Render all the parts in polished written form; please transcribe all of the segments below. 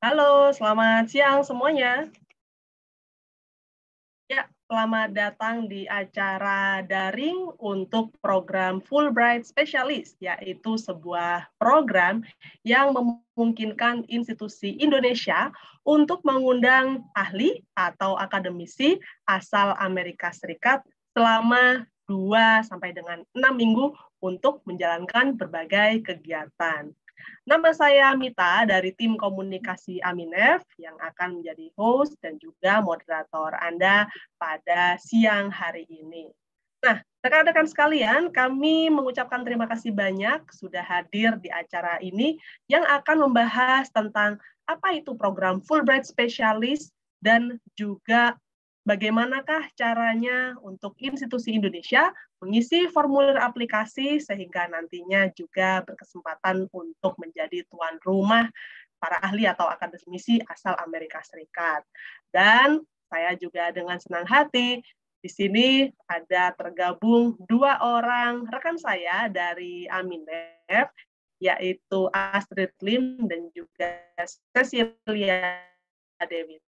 Halo, selamat siang semuanya. Ya, selamat datang di acara daring untuk program Fulbright Specialist, yaitu sebuah program yang memungkinkan institusi Indonesia untuk mengundang ahli atau akademisi asal Amerika Serikat selama 2 sampai dengan 6 minggu untuk menjalankan berbagai kegiatan. Nama saya Mita dari tim komunikasi Aminef yang akan menjadi host dan juga moderator Anda pada siang hari ini. Nah, rekan-rekan sekalian, kami mengucapkan terima kasih banyak sudah hadir di acara ini yang akan membahas tentang apa itu program Fulbright Specialist dan juga bagaimanakah caranya untuk institusi Indonesia mengisi formulir aplikasi sehingga nantinya juga berkesempatan untuk menjadi tuan rumah para ahli atau akademisi asal Amerika Serikat. Dan saya juga dengan senang hati di sini ada tergabung 2 orang rekan saya dari Aminef, yaitu Astrid Lim dan juga Cecilia Dewi.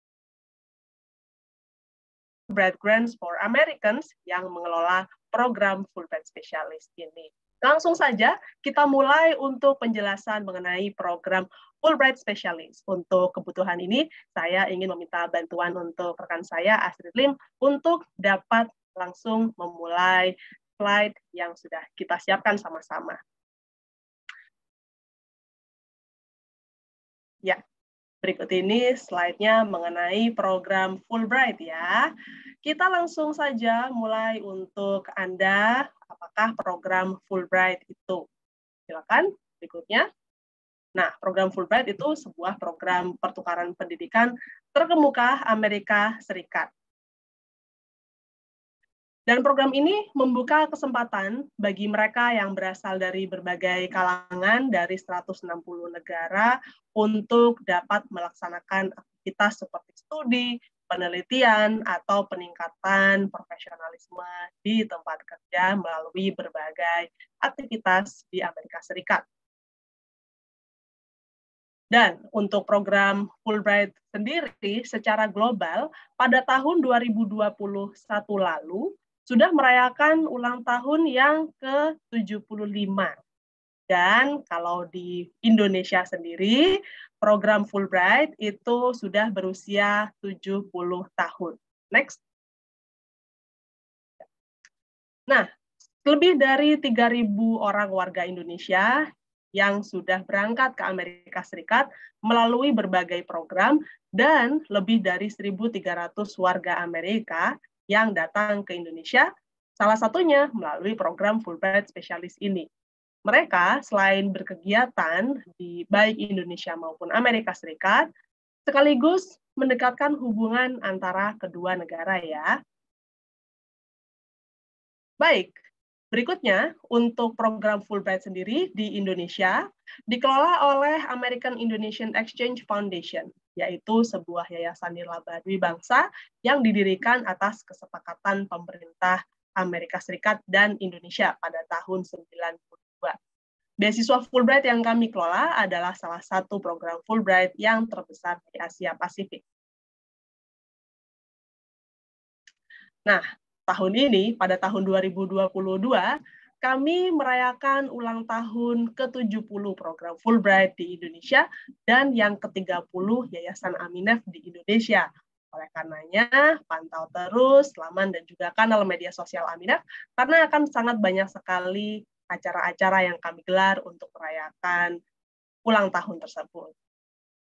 Fulbright Grants for Americans yang mengelola program Fulbright Specialist ini. Langsung saja kita mulai untuk penjelasan mengenai program Fulbright Specialist. Untuk kebutuhan ini, saya ingin meminta bantuan untuk rekan saya, Astrid Lim, untuk dapat langsung memulai slide yang sudah kita siapkan sama-sama. Ya, berikut ini slide-nya mengenai program Fulbright ya. Kita langsung saja mulai untuk Anda, apakah program Fulbright itu? Silakan berikutnya. Nah, program Fulbright itu sebuah program pertukaran pendidikan terkemuka Amerika Serikat. Dan program ini membuka kesempatan bagi mereka yang berasal dari berbagai kalangan dari 160 negara untuk dapat melaksanakan aktivitas seperti studi, penelitian, atau peningkatan profesionalisme di tempat kerja melalui berbagai aktivitas di Amerika Serikat. Dan untuk program Fulbright sendiri secara global pada tahun 2021 lalu sudah merayakan ulang tahun yang ke-75. Dan kalau di Indonesia sendiri, program Fulbright itu sudah berusia 70 tahun. Next. Nah, lebih dari 3.000 orang warga Indonesia yang sudah berangkat ke Amerika Serikat melalui berbagai program dan lebih dari 1.300 warga Amerika yang datang ke Indonesia, salah satunya melalui program Fulbright Specialist ini. Mereka selain berkegiatan di baik Indonesia maupun Amerika Serikat, sekaligus mendekatkan hubungan antara kedua negara ya. Baik, berikutnya untuk program Fulbright sendiri di Indonesia dikelola oleh American Indonesian Exchange Foundation, yaitu sebuah yayasan nirlaba dwi bangsa yang didirikan atas kesepakatan pemerintah Amerika Serikat dan Indonesia pada tahun 1992. Beasiswa Fulbright yang kami kelola adalah salah satu program Fulbright yang terbesar di Asia Pasifik. Nah, tahun ini, pada tahun 2022, kami merayakan ulang tahun ke-70 program Fulbright di Indonesia dan yang ke-30 Yayasan Aminef di Indonesia. Oleh karenanya, pantau terus laman dan juga kanal media sosial Aminef, karena akan sangat banyak sekali acara-acara yang kami gelar untuk merayakan ulang tahun tersebut.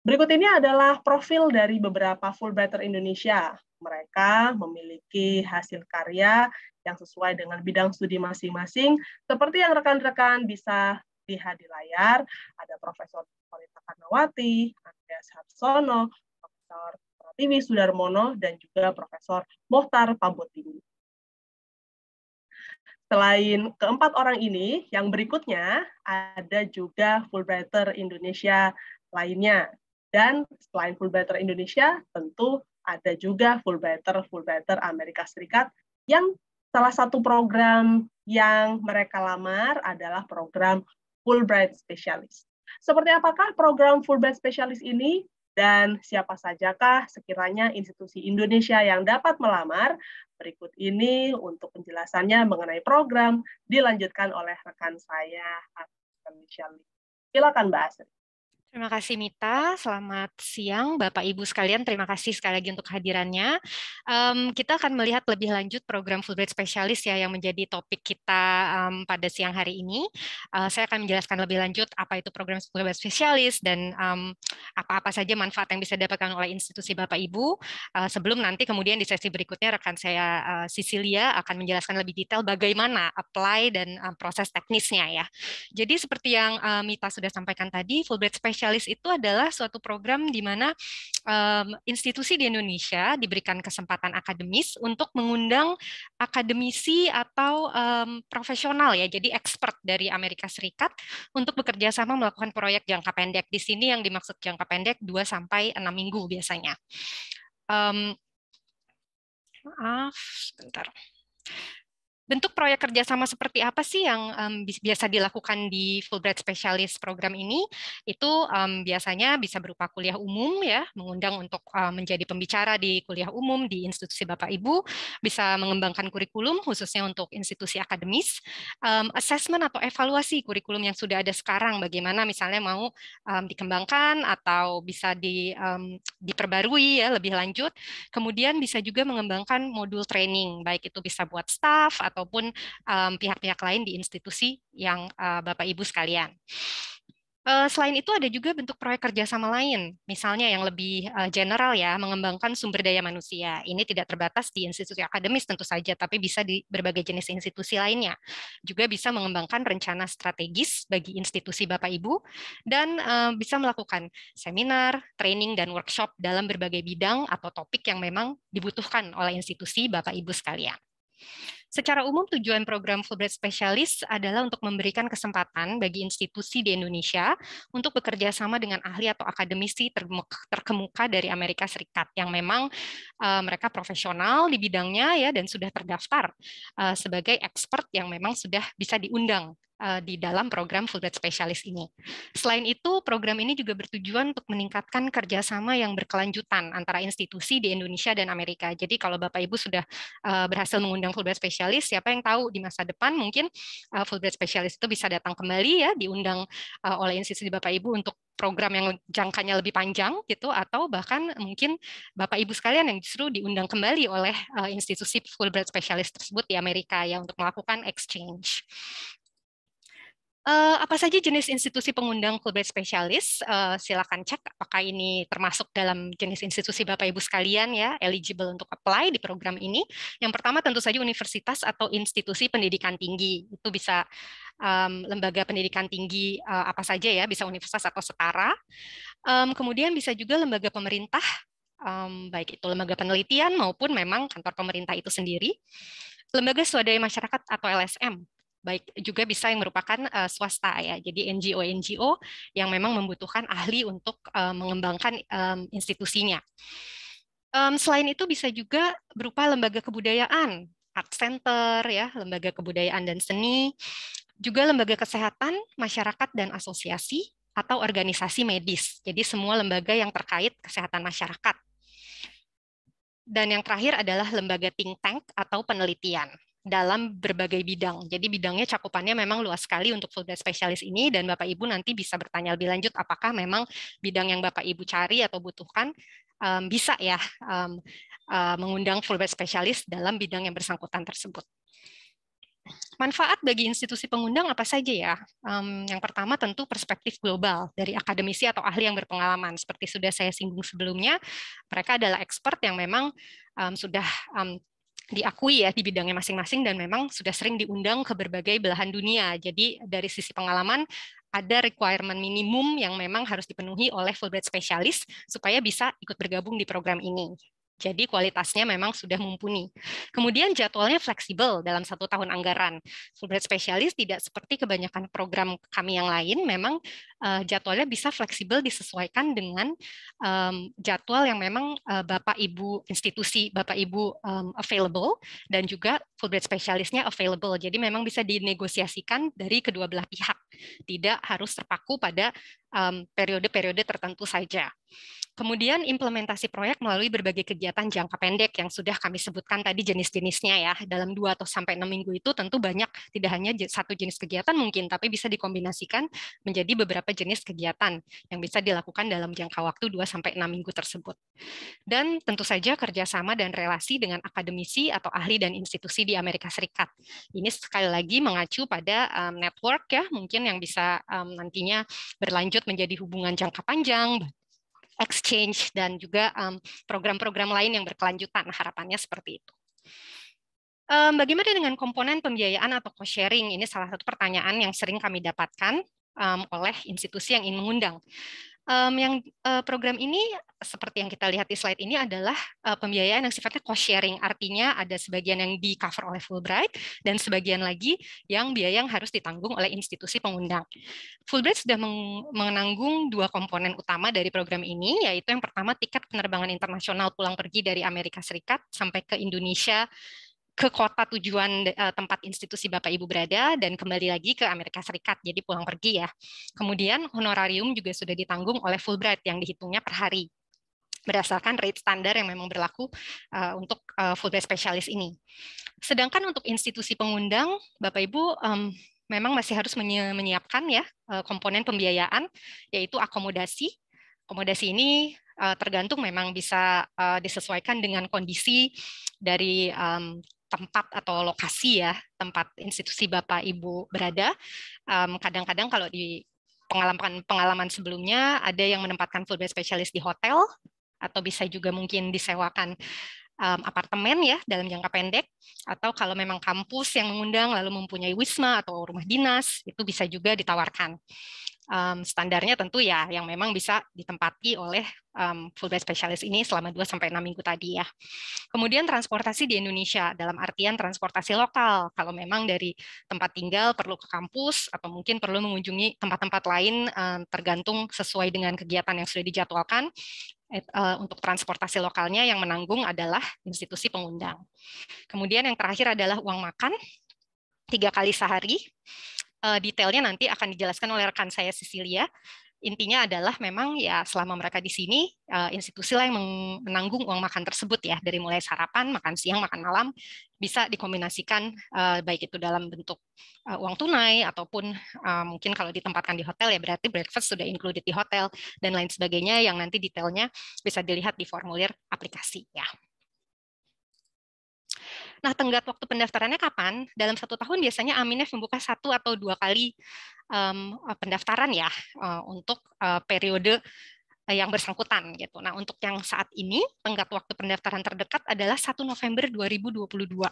Berikut ini adalah profil dari beberapa Fulbrighter Indonesia. Mereka memiliki hasil karya yang sesuai dengan bidang studi masing-masing, seperti yang rekan-rekan bisa lihat di layar. Ada Profesor Polita Karnawati, Andreas Harsono, Profesor Pratiwi Sudarmono, dan juga Profesor Mohtar Pambotini. Selain keempat orang ini, yang berikutnya ada juga Fulbrighter Indonesia lainnya. Dan selain Fulbrighter Indonesia, tentu ada juga Fulbrighter Amerika Serikat yang salah satu program yang mereka lamar adalah program Fulbright Specialist. Seperti apakah program Fulbright Specialist ini? Dan siapa sajakah sekiranya institusi Indonesia yang dapat melamar? Berikut ini untuk penjelasannya mengenai program dilanjutkan oleh rekan saya, Michelle. Silakan Mbak Asri. Terima kasih Mita, selamat siang Bapak Ibu sekalian, terima kasih sekali lagi untuk kehadirannya. Kita akan melihat lebih lanjut program Fulbright Specialist ya yang menjadi topik kita pada siang hari ini. Saya akan menjelaskan lebih lanjut apa itu program Fulbright Specialist dan apa-apa saja manfaat yang bisa didapatkan oleh institusi Bapak Ibu. Sebelum nanti kemudian di sesi berikutnya rekan saya Cecilia akan menjelaskan lebih detail bagaimana apply dan proses teknisnya ya. Jadi seperti yang Mita sudah sampaikan tadi, Fulbright Specialist itu adalah suatu program di mana institusi di Indonesia diberikan kesempatan akademis untuk mengundang akademisi atau profesional ya, jadi expert dari Amerika Serikat untuk bekerja sama melakukan proyek jangka pendek. Di sini yang dimaksud jangka pendek 2 sampai 6 minggu biasanya. Maaf, sebentar. Bentuk proyek kerjasama seperti apa sih yang biasa dilakukan di Fulbright Specialist program ini? Itu biasanya bisa berupa kuliah umum ya, mengundang untuk menjadi pembicara di kuliah umum di institusi Bapak Ibu, bisa mengembangkan kurikulum khususnya untuk institusi akademis, assessment atau evaluasi kurikulum yang sudah ada sekarang, bagaimana misalnya mau dikembangkan atau bisa diperbarui ya lebih lanjut. Kemudian bisa juga mengembangkan modul training, baik itu bisa buat staff ataupun pihak-pihak lain di institusi yang Bapak Ibu sekalian. Selain itu ada juga bentuk proyek kerjasama lain, misalnya yang lebih general ya, mengembangkan sumber daya manusia. Ini tidak terbatas di institusi akademis tentu saja, tapi bisa di berbagai jenis institusi lainnya. Juga bisa mengembangkan rencana strategis bagi institusi Bapak Ibu, dan bisa melakukan seminar, training, dan workshop dalam berbagai bidang atau topik yang memang dibutuhkan oleh institusi Bapak Ibu sekalian. Secara umum, tujuan program Fulbright Specialist adalah untuk memberikan kesempatan bagi institusi di Indonesia untuk bekerja sama dengan ahli atau akademisi terkemuka dari Amerika Serikat yang memang mereka profesional di bidangnya ya dan sudah terdaftar sebagai expert yang memang sudah bisa diundang di dalam program Fulbright Specialist ini. Selain itu, program ini juga bertujuan untuk meningkatkan kerjasama yang berkelanjutan antara institusi di Indonesia dan Amerika. Jadi kalau Bapak Ibu sudah berhasil mengundang Fulbright Specialist, siapa yang tahu di masa depan mungkin Fulbright Specialist itu bisa datang kembali ya, diundang oleh institusi Bapak Ibu untuk program yang jangkanya lebih panjang gitu, atau bahkan mungkin Bapak Ibu sekalian yang justru diundang kembali oleh institusi Fulbright Specialist tersebut di Amerika ya untuk melakukan exchange. Apa saja jenis institusi pengundang Fulbright Specialist? Silakan cek apakah ini termasuk dalam jenis institusi Bapak Ibu sekalian ya, eligible untuk apply di program ini. Yang pertama tentu saja universitas atau institusi pendidikan tinggi. Itu bisa lembaga pendidikan tinggi apa saja ya, bisa universitas atau setara. Kemudian bisa juga lembaga pemerintah, baik itu lembaga penelitian maupun memang kantor pemerintah itu sendiri. Lembaga swadaya masyarakat atau LSM, baik juga bisa yang merupakan swasta ya, jadi NGO yang memang membutuhkan ahli untuk mengembangkan institusinya. Selain itu bisa juga berupa lembaga kebudayaan, art center ya, lembaga kebudayaan dan seni, juga lembaga kesehatan, masyarakat dan asosiasi atau organisasi medis. Jadi semua lembaga yang terkait kesehatan masyarakat. Dan yang terakhir adalah lembaga think tank atau penelitian dalam berbagai bidang. Jadi bidangnya cakupannya memang luas sekali untuk Fulbright Specialist ini, dan Bapak Ibu nanti bisa bertanya lebih lanjut apakah memang bidang yang Bapak Ibu cari atau butuhkan bisa ya mengundang Fulbright Specialist dalam bidang yang bersangkutan tersebut. Manfaat bagi institusi pengundang apa saja ya? Yang pertama tentu perspektif global dari akademisi atau ahli yang berpengalaman. Seperti sudah saya singgung sebelumnya, mereka adalah expert yang memang sudah diakui ya di bidangnya masing-masing dan memang sudah sering diundang ke berbagai belahan dunia. Jadi dari sisi pengalaman ada requirement minimum yang memang harus dipenuhi oleh Fulbright Specialist supaya bisa ikut bergabung di program ini. Jadi kualitasnya memang sudah mumpuni. Kemudian jadwalnya fleksibel dalam 1 tahun anggaran. Fulbright Specialist tidak seperti kebanyakan program kami yang lain, memang jadwalnya bisa fleksibel disesuaikan dengan jadwal yang memang Bapak Ibu institusi, Bapak Ibu available, dan juga Fulbright Specialist-nya available. Jadi memang bisa dinegosiasikan dari kedua belah pihak, tidak harus terpaku pada periode-periode tertentu saja. Kemudian implementasi proyek melalui berbagai kegiatan jangka pendek yang sudah kami sebutkan tadi jenis-jenisnya ya. Dalam 2 atau sampai 6 minggu itu tentu banyak, tidak hanya satu jenis kegiatan mungkin, tapi bisa dikombinasikan menjadi beberapa jenis kegiatan yang bisa dilakukan dalam jangka waktu 2 sampai 6 minggu tersebut. Dan tentu saja kerjasama dan relasi dengan akademisi atau ahli dan institusi di Amerika Serikat. Ini sekali lagi mengacu pada network ya, mungkin yang bisa nantinya berlanjut menjadi hubungan jangka panjang, exchange, dan juga program-program lain yang berkelanjutan, harapannya seperti itu. Bagaimana dengan komponen pembiayaan atau cost sharing? Ini salah satu pertanyaan yang sering kami dapatkan oleh institusi yang ingin mengundang. Program ini seperti yang kita lihat di slide ini adalah pembiayaan yang sifatnya cost sharing, artinya ada sebagian yang di cover oleh Fulbright dan sebagian lagi yang biaya yang harus ditanggung oleh institusi pengundang. Fulbright sudah menanggung 2 komponen utama dari program ini, yaitu yang pertama tiket penerbangan internasional pulang pergi dari Amerika Serikat sampai ke Indonesia, ke kota tujuan tempat institusi Bapak Ibu berada, dan kembali lagi ke Amerika Serikat, jadi pulang pergi ya. Kemudian honorarium juga sudah ditanggung oleh Fulbright yang dihitungnya per hari, berdasarkan rate standar yang memang berlaku untuk Fulbright Specialist ini. Sedangkan untuk institusi pengundang, Bapak Ibu memang masih harus menyiapkan ya komponen pembiayaan, yaitu akomodasi. Akomodasi ini tergantung memang bisa disesuaikan dengan kondisi dari tempat atau lokasi ya, tempat institusi Bapak Ibu berada. Kadang-kadang kalau di pengalaman sebelumnya ada yang menempatkan Fulbright Specialist di hotel, atau bisa juga mungkin disewakan apartemen ya dalam jangka pendek, atau kalau memang kampus yang mengundang lalu mempunyai wisma atau rumah dinas, itu bisa juga ditawarkan. Standarnya tentu ya yang memang bisa ditempati oleh Fulbright Specialist ini selama 2-6 minggu tadi ya. Kemudian transportasi di Indonesia dalam artian transportasi lokal, kalau memang dari tempat tinggal perlu ke kampus atau mungkin perlu mengunjungi tempat-tempat lain tergantung sesuai dengan kegiatan yang sudah dijadwalkan. Untuk transportasi lokalnya yang menanggung adalah institusi pengundang. Kemudian yang terakhir adalah uang makan 3 kali sehari. Detailnya nanti akan dijelaskan oleh rekan saya Cecilia. Intinya adalah memang ya selama mereka di sini institusi lah yang menanggung uang makan tersebut ya, dari mulai sarapan, makan siang, makan malam, bisa dikombinasikan baik itu dalam bentuk uang tunai ataupun mungkin kalau ditempatkan di hotel ya berarti breakfast sudah included di hotel dan lain sebagainya yang nanti detailnya bisa dilihat di formulir aplikasi ya. Nah, tenggat waktu pendaftarannya kapan? Dalam 1 tahun biasanya Aminef membuka 1 atau 2 kali pendaftaran ya untuk periode yang bersangkutan gitu. Nah, untuk yang saat ini tenggat waktu pendaftaran terdekat adalah 1 November 2022.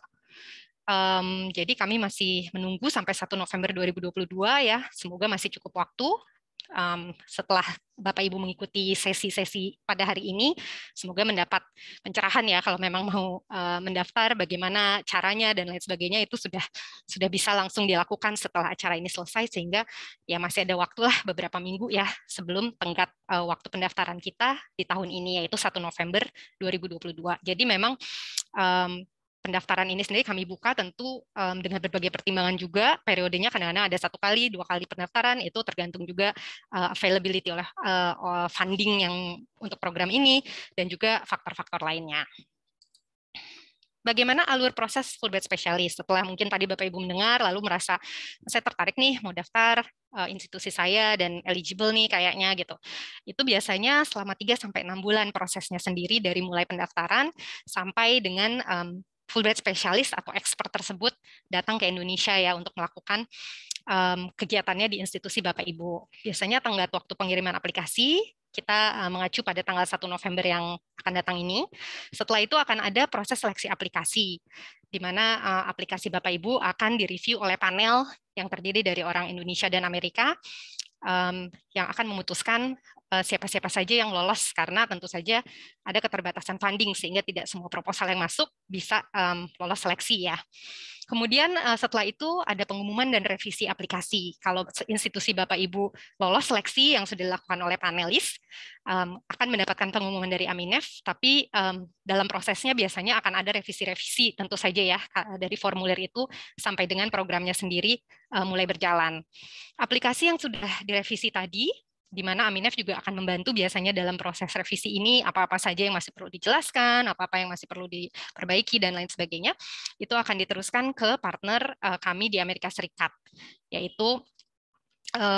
Jadi kami masih menunggu sampai 1 November 2022 ya. Semoga masih cukup waktu. Setelah Bapak Ibu mengikuti sesi-sesi pada hari ini, semoga mendapat pencerahan ya kalau memang mau mendaftar, bagaimana caranya dan lain sebagainya, itu sudah bisa langsung dilakukan setelah acara ini selesai, sehingga ya masih ada waktu lah beberapa minggu ya sebelum tenggat waktu pendaftaran kita di tahun ini, yaitu 1 November 2022. Jadi memang pendaftaran ini sendiri kami buka tentu dengan berbagai pertimbangan juga, periodenya kadang-kadang ada 1 kali, 2 kali pendaftaran, itu tergantung juga availability oleh funding yang untuk program ini, dan juga faktor-faktor lainnya. Bagaimana alur proses Fulbright Specialist? Setelah mungkin tadi Bapak Ibu mendengar, lalu merasa saya tertarik nih mau daftar institusi saya dan eligible nih kayaknya gitu. Itu biasanya selama 3-6 bulan prosesnya sendiri, dari mulai pendaftaran sampai dengan Fulbright Specialist atau expert tersebut datang ke Indonesia ya untuk melakukan kegiatannya di institusi Bapak Ibu. Biasanya tenggat waktu pengiriman aplikasi kita mengacu pada tanggal 1 November yang akan datang ini. Setelah itu akan ada proses seleksi aplikasi, di mana aplikasi Bapak Ibu akan direview oleh panel yang terdiri dari orang Indonesia dan Amerika, yang akan memutuskan siapa-siapa saja yang lolos, karena tentu saja ada keterbatasan funding sehingga tidak semua proposal yang masuk bisa lolos seleksi ya. Kemudian setelah itu ada pengumuman dan revisi aplikasi. Kalau institusi Bapak Ibu lolos seleksi yang sudah dilakukan oleh panelis, akan mendapatkan pengumuman dari Aminef, tapi dalam prosesnya biasanya akan ada revisi-revisi tentu saja ya, dari formulir itu sampai dengan programnya sendiri mulai berjalan. Aplikasi yang sudah direvisi tadi di mana Aminef juga akan membantu biasanya dalam proses revisi ini, apa-apa saja yang masih perlu dijelaskan, apa-apa yang masih perlu diperbaiki, dan lain sebagainya, itu akan diteruskan ke partner kami di Amerika Serikat, yaitu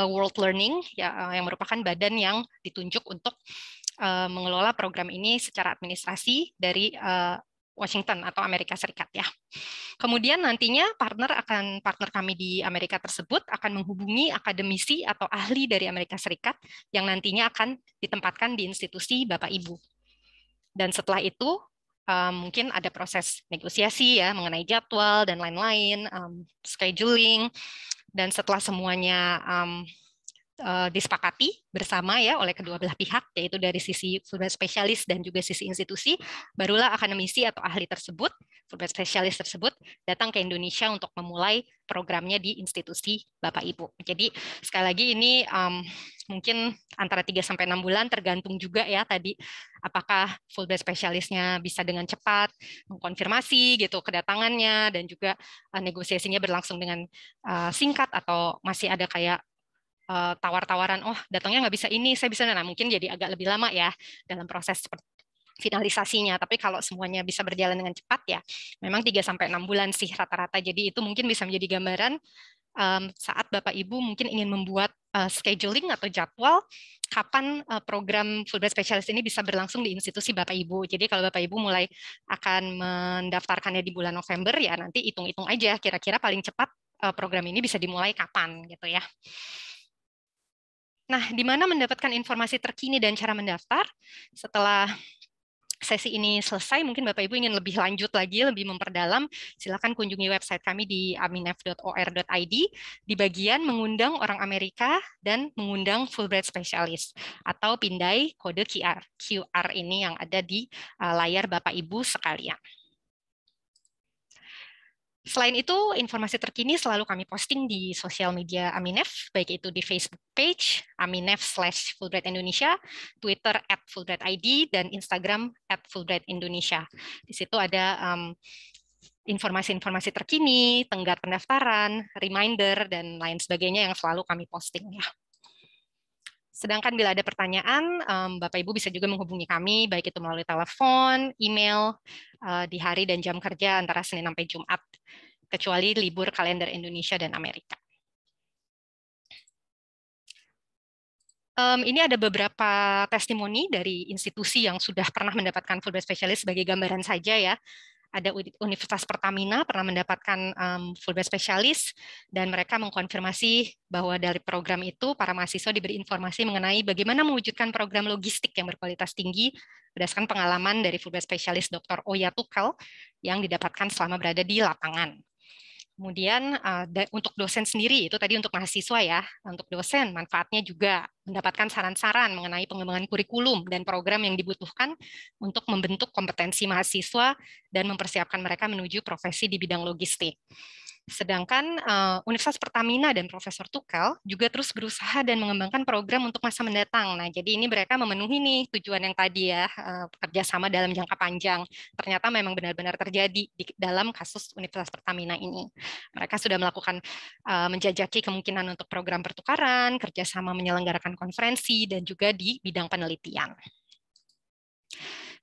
World Learning, ya, yang merupakan badan yang ditunjuk untuk mengelola program ini secara administrasi dari Washington atau Amerika Serikat ya. Kemudian nantinya partner kami di Amerika tersebut akan menghubungi akademisi atau ahli dari Amerika Serikat yang nantinya akan ditempatkan di institusi Bapak Ibu. Dan setelah itu mungkin ada proses negosiasi ya mengenai jadwal dan lain-lain, scheduling, dan setelah semuanya disepakati bersama ya oleh kedua belah pihak, yaitu dari sisi Fulbright spesialis dan juga sisi institusi, barulah akademisi atau ahli tersebut, Fulbright spesialis tersebut, datang ke Indonesia untuk memulai programnya di institusi Bapak Ibu. Jadi sekali lagi ini mungkin antara 3-6 bulan, tergantung juga ya tadi apakah Fulbright spesialisnya bisa dengan cepat mengkonfirmasi gitu kedatangannya, dan juga negosiasinya berlangsung dengan singkat atau masih ada kayak tawar-tawaran, oh datangnya nggak bisa ini, saya bisa, nah mungkin jadi agak lebih lama ya dalam proses finalisasinya. Tapi kalau semuanya bisa berjalan dengan cepat ya, memang 3-6 bulan sih rata-rata. Jadi itu mungkin bisa menjadi gambaran saat Bapak Ibu mungkin ingin membuat scheduling atau jadwal kapan program Fulbright Specialist ini bisa berlangsung di institusi Bapak Ibu. Jadi kalau Bapak Ibu mulai akan mendaftarkannya di bulan November, ya nanti hitung-hitung aja kira-kira paling cepat program ini bisa dimulai kapan gitu ya. Nah, di mana mendapatkan informasi terkini dan cara mendaftar? Setelah sesi ini selesai, mungkin Bapak Ibu ingin lebih lanjut lagi, lebih memperdalam, silakan kunjungi website kami di aminef.or.id di bagian mengundang orang Amerika dan mengundang Fulbright Specialist atau pindai kode QR ini yang ada di layar Bapak Ibu sekalian. Selain itu, informasi terkini selalu kami posting di sosial media Aminef, baik itu di Facebook page Aminef/Fulbright Indonesia, Twitter @FulbrightID, dan Instagram @FulbrightIndonesia. Di situ ada informasi-informasi terkini, tenggat pendaftaran, reminder, dan lain sebagainya yang selalu kami posting ya. Sedangkan bila ada pertanyaan, Bapak Ibu bisa juga menghubungi kami, baik itu melalui telepon, email, di hari dan jam kerja antara Senin sampai Jumat, kecuali libur kalender Indonesia dan Amerika. Ini ada beberapa testimoni dari institusi yang sudah pernah mendapatkan Fulbright Specialist sebagai gambaran saja ya. Ada Universitas Pertamina pernah mendapatkan Fulbright Specialist, dan mereka mengkonfirmasi bahwa dari program itu para mahasiswa diberi informasi mengenai bagaimana mewujudkan program logistik yang berkualitas tinggi berdasarkan pengalaman dari Fulbright Specialist Dr. Oya Tukel yang didapatkan selama berada di lapangan. Kemudian untuk dosen sendiri, itu tadi untuk mahasiswa ya, untuk dosen manfaatnya juga mendapatkan saran-saran mengenai pengembangan kurikulum dan program yang dibutuhkan untuk membentuk kompetensi mahasiswa dan mempersiapkan mereka menuju profesi di bidang logistik. Sedangkan Universitas Pertamina dan Profesor Tukel juga terus berusaha dan mengembangkan program untuk masa mendatang. Nah, jadi ini mereka memenuhi nih tujuan yang tadi ya, kerjasama dalam jangka panjang. Ternyata memang benar-benar terjadi di dalam kasus Universitas Pertamina ini. Mereka sudah melakukan menjajaki kemungkinan untuk program pertukaran, kerjasama menyelenggarakan konferensi, dan juga di bidang penelitian.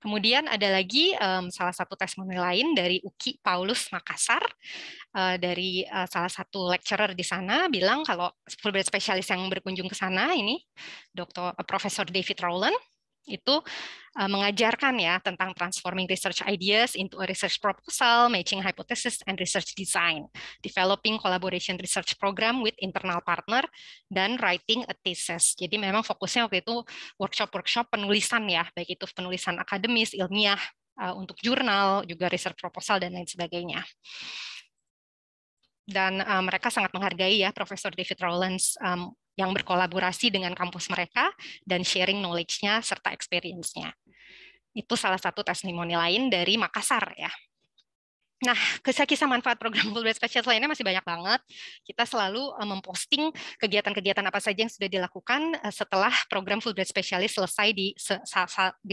Kemudian ada lagi salah satu testimoni lain dari UKI Paulus Makassar, dari salah satu lecturer di sana bilang kalau Fulbright spesialis yang berkunjung ke sana ini, Profesor David Rowland, itu mengajarkan ya tentang transforming research ideas into a research proposal, matching hypothesis and research design, developing collaboration research program with internal partner, dan writing a thesis. Jadi memang fokusnya waktu itu workshop penulisan ya, baik itu penulisan akademis, ilmiah, untuk jurnal, juga research proposal, dan lain sebagainya. Dan mereka sangat menghargai ya Profesor David Rowlands yang berkolaborasi dengan kampus mereka dan sharing knowledge-nya serta experience-nya. Itu salah satu testimoni lain dari Makassar ya. Nah, kisah-kisah manfaat program Fulbright Specialist lainnya masih banyak banget. Kita selalu memposting kegiatan-kegiatan apa saja yang sudah dilakukan setelah program Fulbright Specialist selesai di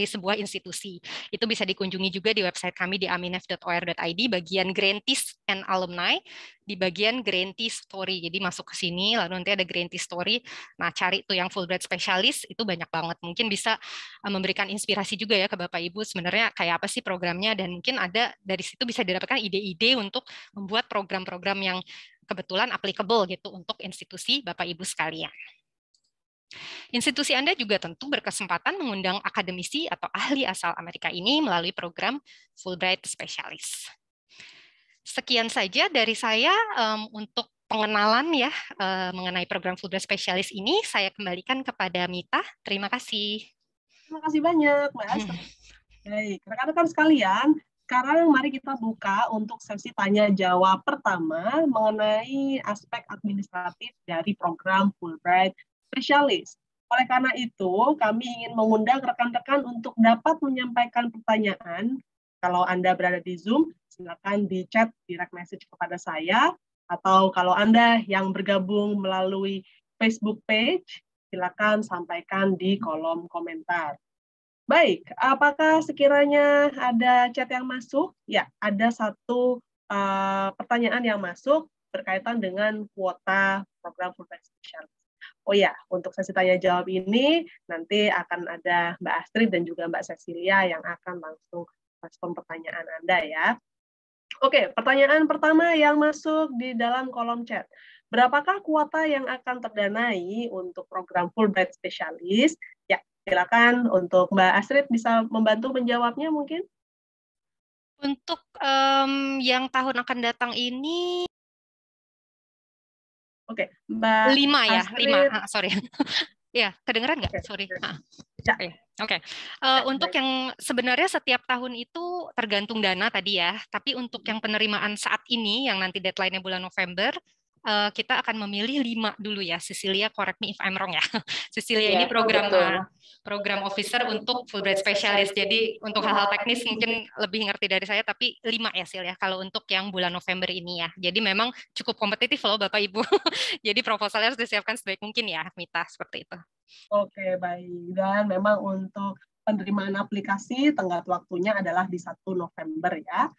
sebuah institusi. Itu bisa dikunjungi juga di website kami di aminef.or.id, bagian Grantees and Alumni, di bagian Grantees Story. Jadi masuk ke sini, lalu nanti ada Grantees Story. Nah, cari tuh yang Fulbright Specialist, itu banyak banget. Mungkin bisa memberikan inspirasi juga ya ke Bapak Ibu sebenarnya kayak apa sih programnya, dan mungkin ada dari situ bisa didapatkan ide-ide untuk membuat program-program yang kebetulan applicable gitu untuk institusi Bapak Ibu sekalian. Institusi Anda juga tentu berkesempatan mengundang akademisi atau ahli asal Amerika ini melalui program Fulbright Specialist. Sekian saja dari saya untuk pengenalan ya mengenai program Fulbright Specialist ini. Saya kembalikan kepada Mita. Terima kasih. Terima kasih banyak, Mbak Astrid. Baik, rekan-rekan sekalian, sekarang mari kita buka untuk sesi tanya-jawab pertama mengenai aspek administratif dari program Fulbright Specialist. Oleh karena itu, kami ingin mengundang rekan-rekan untuk dapat menyampaikan pertanyaan. Kalau Anda berada di Zoom, silakan di chat direct message kepada saya, atau kalau Anda yang bergabung melalui Facebook page, silakan sampaikan di kolom komentar. Baik, apakah sekiranya ada chat yang masuk? Ya, ada satu pertanyaan yang masuk berkaitan dengan kuota program Fulbright Specialist. Oh ya, untuk sesi tanya jawab ini nanti akan ada Mbak Astrid dan juga Mbak Cecilia yang akan langsung respon pertanyaan Anda ya. Oke, pertanyaan pertama yang masuk di dalam kolom chat. Berapakah kuota yang akan terdanai untuk program Fulbright Specialist? Ya, silakan untuk Mbak Astrid bisa membantu menjawabnya mungkin. Untuk yang tahun akan datang ini Oke, Mbak 5 ya, Astrid. 5. Sorry. Ya, kedengeran nggak? Oke. Sorry. Ya. Oke. Untuk yang sebenarnya setiap tahun itu tergantung dana tadi ya, tapi untuk yang penerimaan saat ini yang nanti deadline-nya bulan November, kita akan memilih 5 dulu ya. Cecilia, correct me if I'm wrong ya. Cecilia ini program officer untuk Fulbright Specialist. Jadi untuk hal-hal teknis mungkin lebih ngerti dari saya, tapi 5 ya Sil ya kalau untuk yang bulan November ini ya. Jadi memang cukup kompetitif loh Bapak Ibu. Jadi proposalnya harus disiapkan sebaik mungkin ya, Mita, seperti itu. Oke, baik. Dan memang untuk penerimaan aplikasi tenggat waktunya adalah di 1 November ya.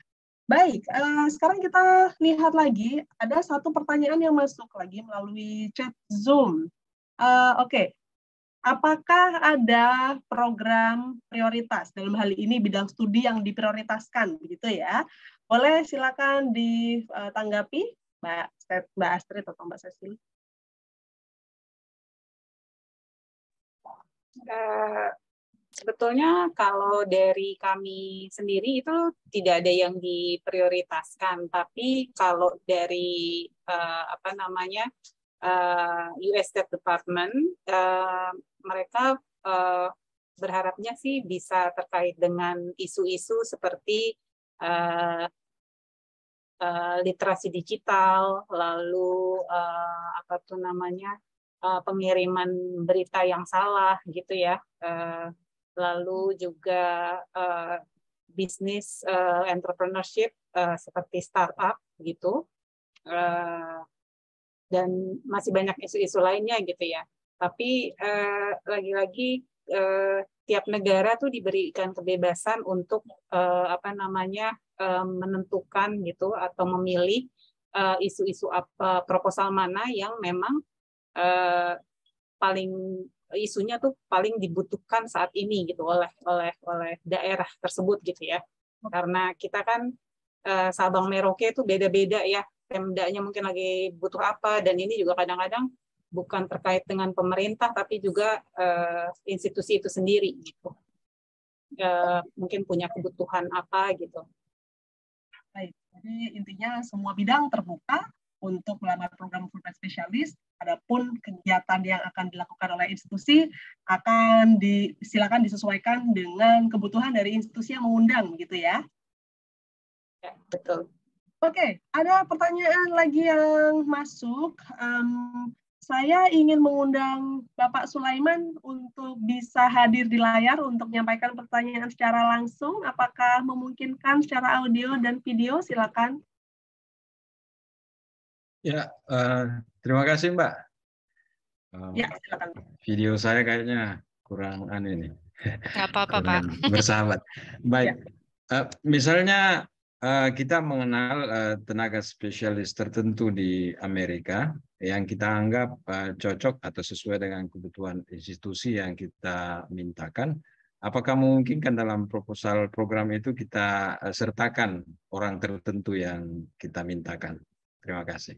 Baik, sekarang kita lihat lagi, ada satu pertanyaan yang masuk lagi melalui chat Zoom. Oke, apakah ada program prioritas, dalam hal ini bidang studi yang diprioritaskan, begitu ya? Boleh silakan ditanggapi, Mbak Astrid atau Mbak Cecil. Sebetulnya kalau dari kami sendiri itu tidak ada yang diprioritaskan, tapi kalau dari US State Department mereka berharapnya sih bisa terkait dengan isu-isu seperti literasi digital, lalu pengiriman berita yang salah gitu ya. Lalu juga bisnis entrepreneurship seperti startup gitu, dan masih banyak isu-isu lainnya gitu ya. Tapi lagi-lagi tiap negara tuh diberikan kebebasan untuk menentukan gitu atau memilih isu-isu proposal mana yang memang isunya tuh paling dibutuhkan saat ini gitu oleh daerah tersebut gitu ya. Karena kita kan Sabang Merauke itu beda-beda ya, Pemdanya mungkin lagi butuh apa, dan ini juga kadang-kadang bukan terkait dengan pemerintah tapi juga institusi itu sendiri gitu. Mungkin punya kebutuhan apa gitu. Baik, jadi intinya semua bidang terbuka untuk melamar program Fulbright Specialist. Adapun kegiatan yang akan dilakukan oleh institusi akan silakan disesuaikan dengan kebutuhan dari institusi yang mengundang, gitu ya? Ya, betul. Oke, ada pertanyaan lagi yang masuk. saya ingin mengundang Bapak Sulaiman untuk bisa hadir di layar untuk menyampaikan pertanyaan secara langsung. Apakah memungkinkan secara audio dan video? Silakan. Ya, terima kasih Mbak. Ya, silakan. Video saya kayaknya kurang ini. Nggak apa-apa, Pak. Bersahabat. Baik, misalnya kita mengenal tenaga spesialis tertentu di Amerika yang kita anggap cocok atau sesuai dengan kebutuhan institusi yang kita mintakan. Apakah memungkinkan dalam proposal program itu kita sertakan orang tertentu yang kita mintakan? Terima kasih.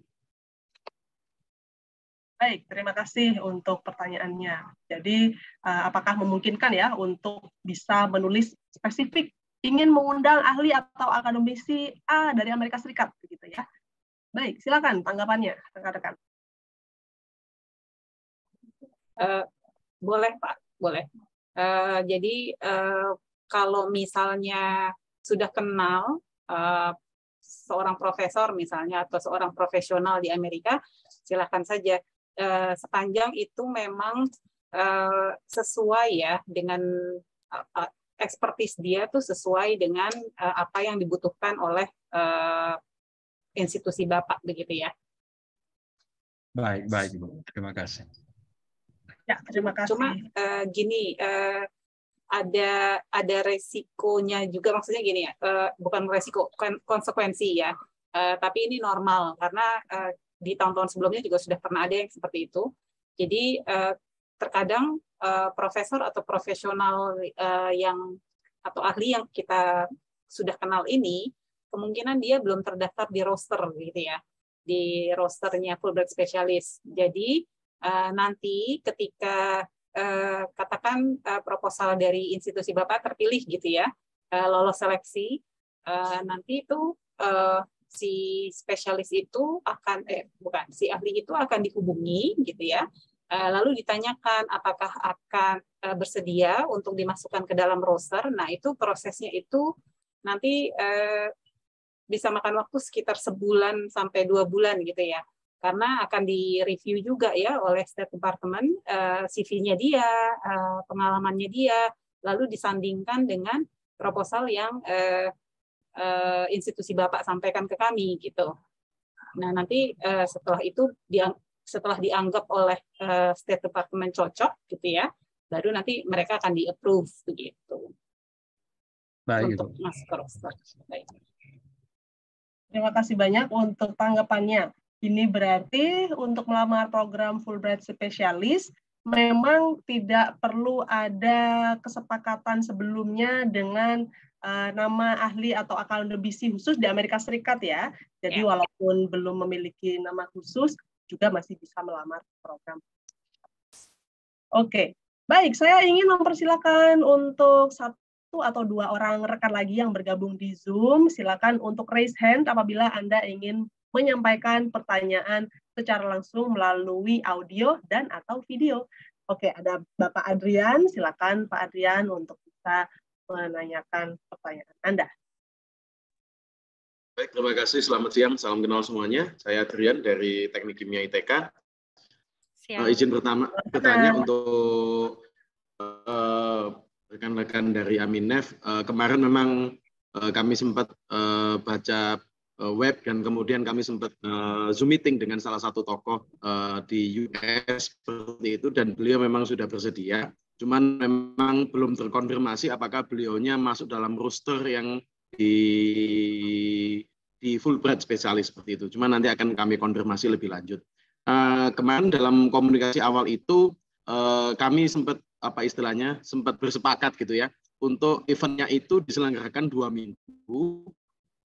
Baik, terima kasih untuk pertanyaannya. Jadi, apakah memungkinkan ya untuk bisa menulis spesifik ingin mengundang ahli atau akademisi A dari Amerika Serikat, begitu ya? Baik, silakan tanggapannya, rekan-rekan. Boleh, Pak, boleh. Jadi kalau misalnya sudah kenal seorang profesor misalnya atau seorang profesional di Amerika, silakan saja. Sepanjang itu memang sesuai ya dengan expertise dia tuh sesuai dengan apa yang dibutuhkan oleh institusi Bapak begitu ya. Baik, baik Bu. Terima kasih. Ya, terima kasih. Cuma gini, ada resikonya juga, maksudnya gini ya, bukan resiko, konsekuensi ya. Tapi ini normal karena di tahun-tahun sebelumnya juga sudah pernah ada yang seperti itu. Jadi terkadang profesor atau profesional atau ahli yang kita sudah kenal ini, kemungkinan dia belum terdaftar di roster gitu ya, di rosternya Fulbright Specialist. Jadi nanti ketika katakan proposal dari institusi Bapak terpilih gitu ya, lolos seleksi, nanti itu si spesialis itu akan si ahli itu akan dihubungi gitu ya, lalu ditanyakan apakah akan bersedia untuk dimasukkan ke dalam roster. Nah itu prosesnya itu nanti bisa makan waktu sekitar sebulan sampai 2 bulan gitu ya, karena akan direview juga ya oleh State Department, CV-nya dia, pengalamannya dia, lalu disandingkan dengan proposal yang institusi Bapak sampaikan ke kami gitu. Nah nanti setelah itu setelah dianggap oleh State Department cocok gitu ya, baru nanti mereka akan di-approve begitu. Baik, untuk masuk ke roster. Baik. Terima kasih banyak untuk tanggapannya. Ini berarti untuk melamar program Fulbright Specialist memang tidak perlu ada kesepakatan sebelumnya dengan nama ahli atau akademisi khusus di Amerika Serikat ya. Jadi walaupun belum memiliki nama khusus juga masih bisa melamar program. Oke, baik. Saya ingin mempersilakan untuk 1 atau 2 orang rekan lagi yang bergabung di Zoom. Silakan untuk raise hand apabila Anda ingin menyampaikan pertanyaan secara langsung melalui audio dan atau video. Oke, ada Bapak Adrian. Silakan Pak Adrian untuk bisa menanyakan pertanyaan Anda. Baik, terima kasih. Selamat siang. Salam kenal semuanya. Saya Adrian dari Teknik Kimia ITK. Izin pertama bertanya untuk rekan-rekan dari Aminef. Kemarin memang kami sempat baca web dan kemudian kami sempat Zoom meeting dengan salah satu tokoh di US seperti itu, dan beliau memang sudah bersedia. Cuman memang belum terkonfirmasi apakah beliaunya masuk dalam roster yang di Fulbright Specialist seperti itu. Cuman nanti akan kami konfirmasi lebih lanjut. Kemarin dalam komunikasi awal itu kami sempat sempat bersepakat gitu ya, untuk eventnya itu diselenggarakan 2 minggu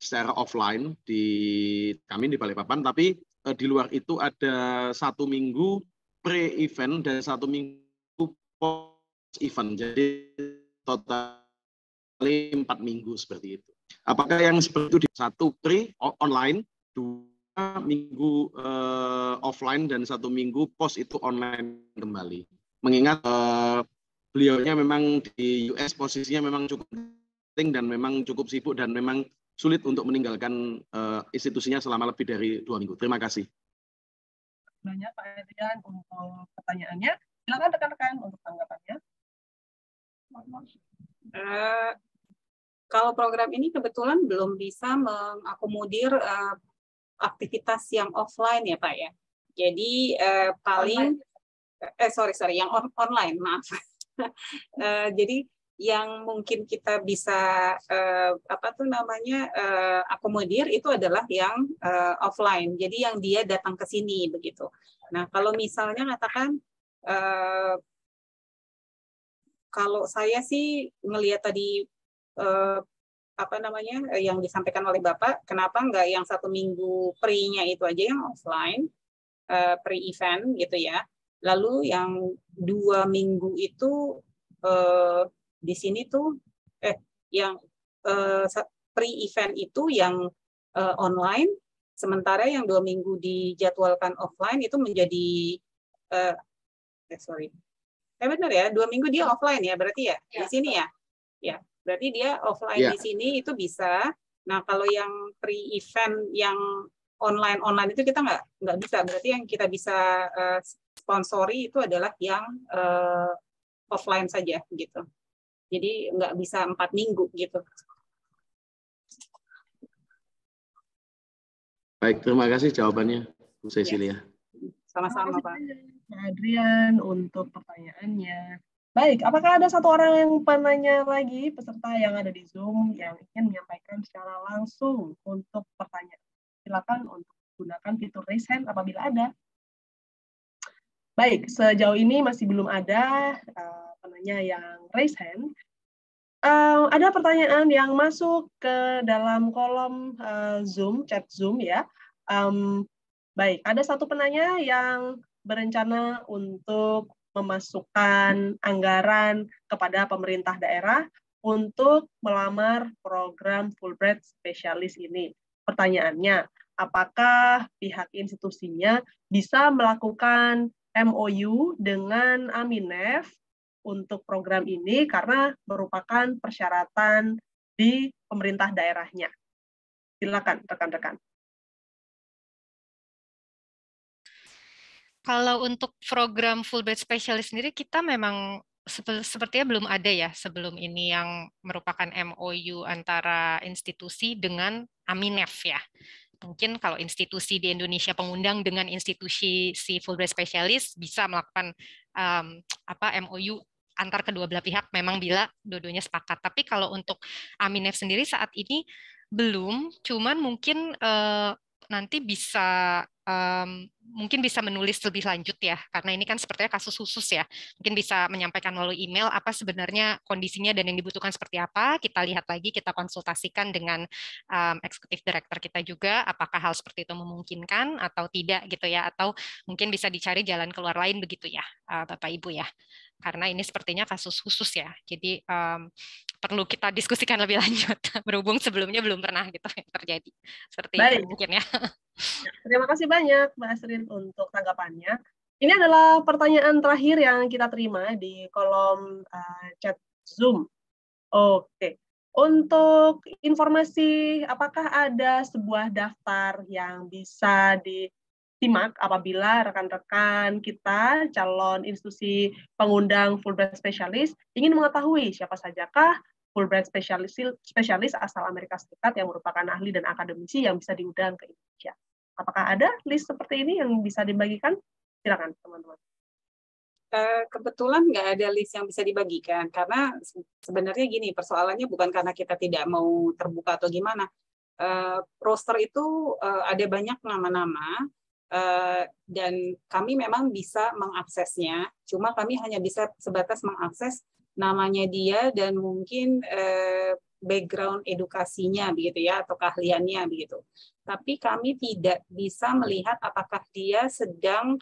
secara offline di kami di Balikpapan, tapi di luar itu ada 1 minggu pre-event dan 1 minggu post-event. Jadi total 4 minggu seperti itu. Apakah yang seperti itu di 1 pre-online, 2 minggu offline, dan 1 minggu post itu online kembali? Mengingat beliaunya memang di US posisinya memang cukup penting dan memang cukup sibuk dan memang sulit untuk meninggalkan institusinya selama lebih dari 2 minggu. Terima kasih. banyak Pak Adrian untuk pertanyaannya. Silakan rekan-rekan untuk tanggapannya. Kalau program ini kebetulan belum bisa mengakomodir aktivitas yang offline ya Pak ya. Jadi paling yang online, maaf. Jadi yang mungkin kita bisa akomodir itu adalah yang offline. Jadi yang dia datang ke sini begitu. Nah, kalau misalnya katakan kalau saya sih ngelihat tadi yang disampaikan oleh Bapak, kenapa nggak yang 1 minggu pre-nya itu aja yang offline, pre-event gitu ya. Lalu yang 2 minggu itu di sini tuh yang pre-event itu yang online, sementara yang 2 minggu dijadwalkan offline itu menjadi benar ya, 2 minggu dia offline ya berarti ya di sini ya. Ya, berarti dia offline di sini itu bisa. Nah, kalau yang pre-event yang online itu kita nggak bisa. Berarti yang kita bisa sponsori itu adalah yang offline saja gitu. Jadi nggak bisa 4 minggu gitu. Baik, terima kasih jawabannya, Bu Cecilia. Sama-sama, Pak. Pak Adrian untuk pertanyaannya. Baik, apakah ada satu orang yang penanya lagi, peserta yang ada di Zoom yang ingin menyampaikan secara langsung untuk pertanyaan? Silakan untuk gunakan fitur raise hand apabila ada. Baik, sejauh ini masih belum ada penanya yang raise hand. Ada pertanyaan yang masuk ke dalam kolom Zoom, chat Zoom ya. Baik, ada satu penanya yang berencana untuk memasukkan anggaran kepada pemerintah daerah untuk melamar program Fulbright Specialist ini. Pertanyaannya, apakah pihak institusinya bisa melakukan MOU dengan Aminef untuk program ini karena merupakan persyaratan di pemerintah daerahnya? Silakan rekan-rekan. Kalau untuk program Fulbright Specialist sendiri, kita memang sepertinya belum ada ya sebelum ini yang merupakan MOU antara institusi dengan Aminef ya. Mungkin kalau institusi di Indonesia pengundang dengan institusi si Fulbright Specialist bisa melakukan MOU antar kedua belah pihak memang bila dua-duanya sepakat. Tapi kalau untuk Aminef sendiri saat ini belum, cuman mungkin nanti bisa mungkin bisa menulis lebih lanjut ya, karena ini kan sepertinya kasus khusus ya. Mungkin bisa menyampaikan melalui email apa sebenarnya kondisinya dan yang dibutuhkan seperti apa. Kita lihat lagi, kita konsultasikan dengan eksekutif direktur kita juga, apakah hal seperti itu memungkinkan atau tidak gitu ya, atau mungkin bisa dicari jalan keluar lain begitu ya, Bapak Ibu ya. Karena ini sepertinya kasus khusus ya, jadi perlu kita diskusikan lebih lanjut. Berhubung sebelumnya belum pernah gitu yang terjadi. Seperti itu mungkin ya. Terima kasih banyak Mbak Asrin untuk tanggapannya. Ini adalah pertanyaan terakhir yang kita terima di kolom chat Zoom. Oke. Untuk informasi, apakah ada sebuah daftar yang bisa disimak apabila rekan-rekan kita, calon institusi pengundang Fulbright Specialist, ingin mengetahui siapa sajakah Fulbright Specialist asal Amerika Serikat yang merupakan ahli dan akademisi yang bisa diundang ke Indonesia. Apakah ada list seperti ini yang bisa dibagikan? Silakan, teman-teman. Kebetulan nggak ada list yang bisa dibagikan, karena sebenarnya gini, persoalannya bukan karena kita tidak mau terbuka atau gimana. Roster itu ada banyak nama-nama, dan kami memang bisa mengaksesnya, cuma kami hanya bisa sebatas mengakses namanya dia dan mungkin background edukasinya begitu ya, atau keahliannya begitu. Tapi kami tidak bisa melihat apakah dia sedang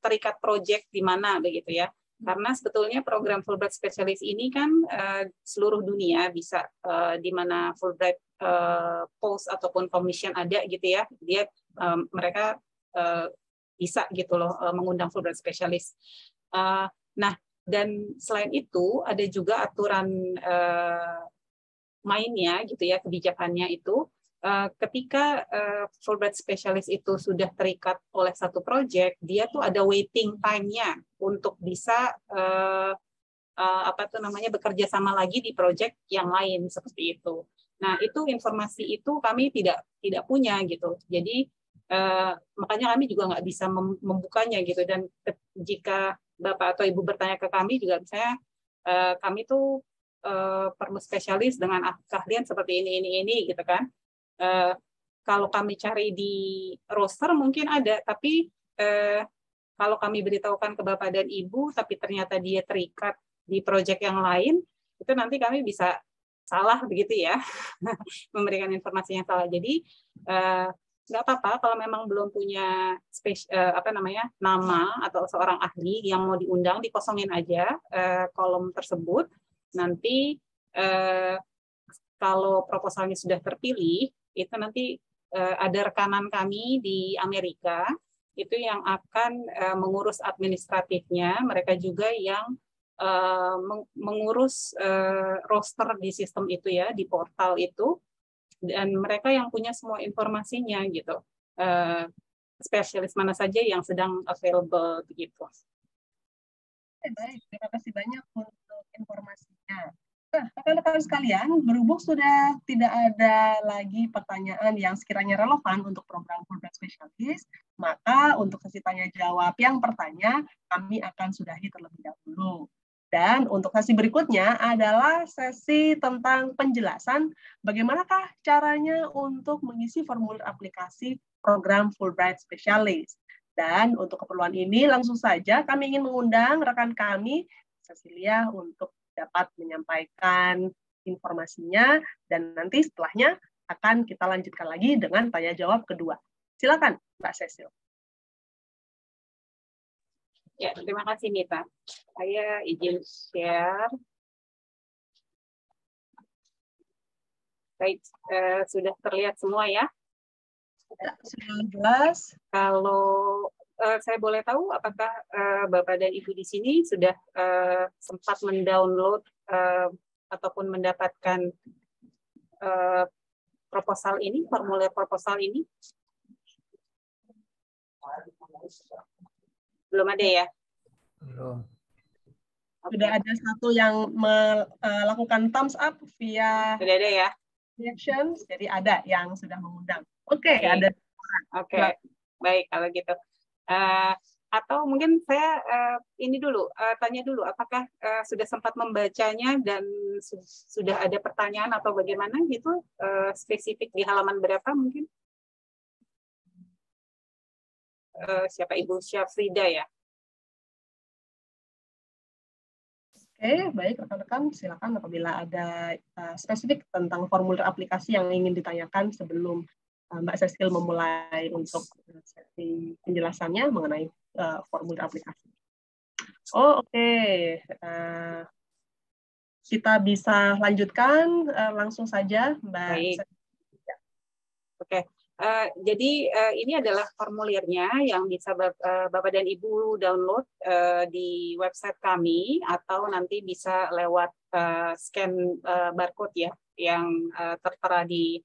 terikat proyek di mana begitu ya. Karena sebetulnya program Fulbright Specialist ini kan seluruh dunia bisa, di mana Fulbright post ataupun commission ada gitu ya, dia mereka bisa gitu loh mengundang Fulbright Specialist. Nah, dan selain itu ada juga aturan mainnya gitu ya, kebijakannya itu ketika Fulbright Specialist itu sudah terikat oleh satu project, dia tuh ada waiting time-nya untuk bisa bekerja sama lagi di project yang lain seperti itu. Nah, itu informasi itu kami tidak punya gitu. Jadi makanya kami juga nggak bisa membukanya gitu. Dan jika Bapak atau Ibu bertanya ke kami juga, misalnya kami tuh perlu spesialis dengan keahlian seperti ini gitu kan. Kalau kami cari di roster mungkin ada, tapi kalau kami beritahukan ke Bapak dan Ibu, tapi ternyata dia terikat di proyek yang lain, itu nanti kami bisa salah begitu ya, memberikan informasi yang salah. Jadi nggak apa-apa kalau memang belum punya nama atau seorang ahli yang mau diundang, dikosongin aja kolom tersebut. Nanti kalau proposalnya sudah terpilih, itu nanti ada rekanan kami di Amerika, itu yang akan mengurus administratifnya, mereka juga yang mengurus roster di sistem itu ya, di portal itu, dan mereka yang punya semua informasinya gitu. Spesialis mana saja yang sedang available begitu. Baik, terima kasih banyak untuk informasinya. Nah, rekan-rekan sekalian, berhubung sudah tidak ada lagi pertanyaan yang sekiranya relevan untuk program Fulbright Specialist, maka untuk sesi tanya jawab yang bertanya, kami akan sudahi terlebih dahulu. Dan untuk sesi berikutnya adalah sesi tentang penjelasan bagaimanakah caranya untuk mengisi formulir aplikasi program Fulbright Specialist. Dan untuk keperluan ini langsung saja kami ingin mengundang rekan kami, Cecilia, untuk dapat menyampaikan informasinya, dan nanti setelahnya akan kita lanjutkan lagi dengan tanya jawab kedua. Silakan, Mbak Cecil. Ya, terima kasih Nita. Saya izin share. Baik, sudah terlihat semua ya? Sudah jelas. Kalau saya boleh tahu apakah Bapak dan Ibu di sini sudah sempat mendownload ataupun mendapatkan proposal ini, formulir proposal ini? Belum ada ya? Belum. Sudah ada satu yang melakukan thumbs up via Sudah ada ya? reactions, jadi ada yang sudah mengundang. Oke, ada. Oke, baik kalau gitu. Atau mungkin saya ini dulu tanya dulu, apakah sudah sempat membacanya dan sudah ada pertanyaan atau bagaimana gitu, spesifik di halaman berapa mungkin? Siapa, Ibu Syafrida ya? Oke, baik rekan-rekan, silakan apabila ada spesifik tentang formulir aplikasi yang ingin ditanyakan sebelum Mbak Cecil memulai untuk sesi penjelasannya mengenai formulir aplikasi. Oh, oke. Kita bisa lanjutkan langsung saja, Mbak. Baik. Oke. Jadi ini adalah formulirnya yang bisa Bapak dan Ibu download di website kami, atau nanti bisa lewat scan barcode ya, yang tertera di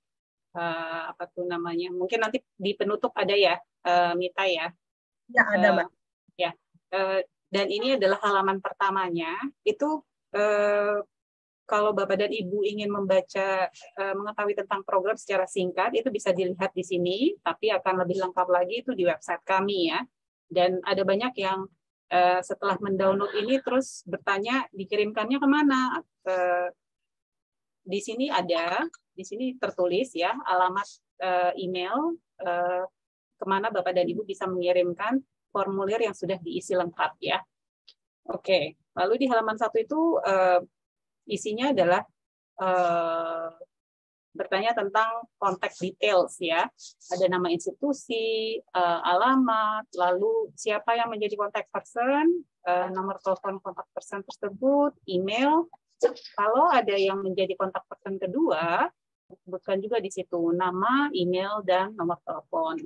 apa tuh namanya? Mungkin nanti di penutup ada ya, Mita ya? Ya, ada, Mbak. Ya. Dan ini adalah halaman pertamanya. Itu kalau Bapak dan Ibu ingin membaca, mengetahui tentang program secara singkat, itu bisa dilihat di sini, tapi akan lebih lengkap lagi itu di website kami ya. Dan ada banyak yang setelah mendownload ini terus bertanya dikirimkannya kemana. Di sini ada, di sini tertulis ya alamat email kemana Bapak dan Ibu bisa mengirimkan formulir yang sudah diisi lengkap ya. Oke, lalu di halaman 1 itu isinya adalah bertanya tentang kontak details ya. Ada nama institusi, alamat, lalu siapa yang menjadi contact person, nomor telepon kontak person tersebut, email. Kalau ada yang menjadi kontak person kedua, sebutkan juga di situ nama, email, dan nomor telepon.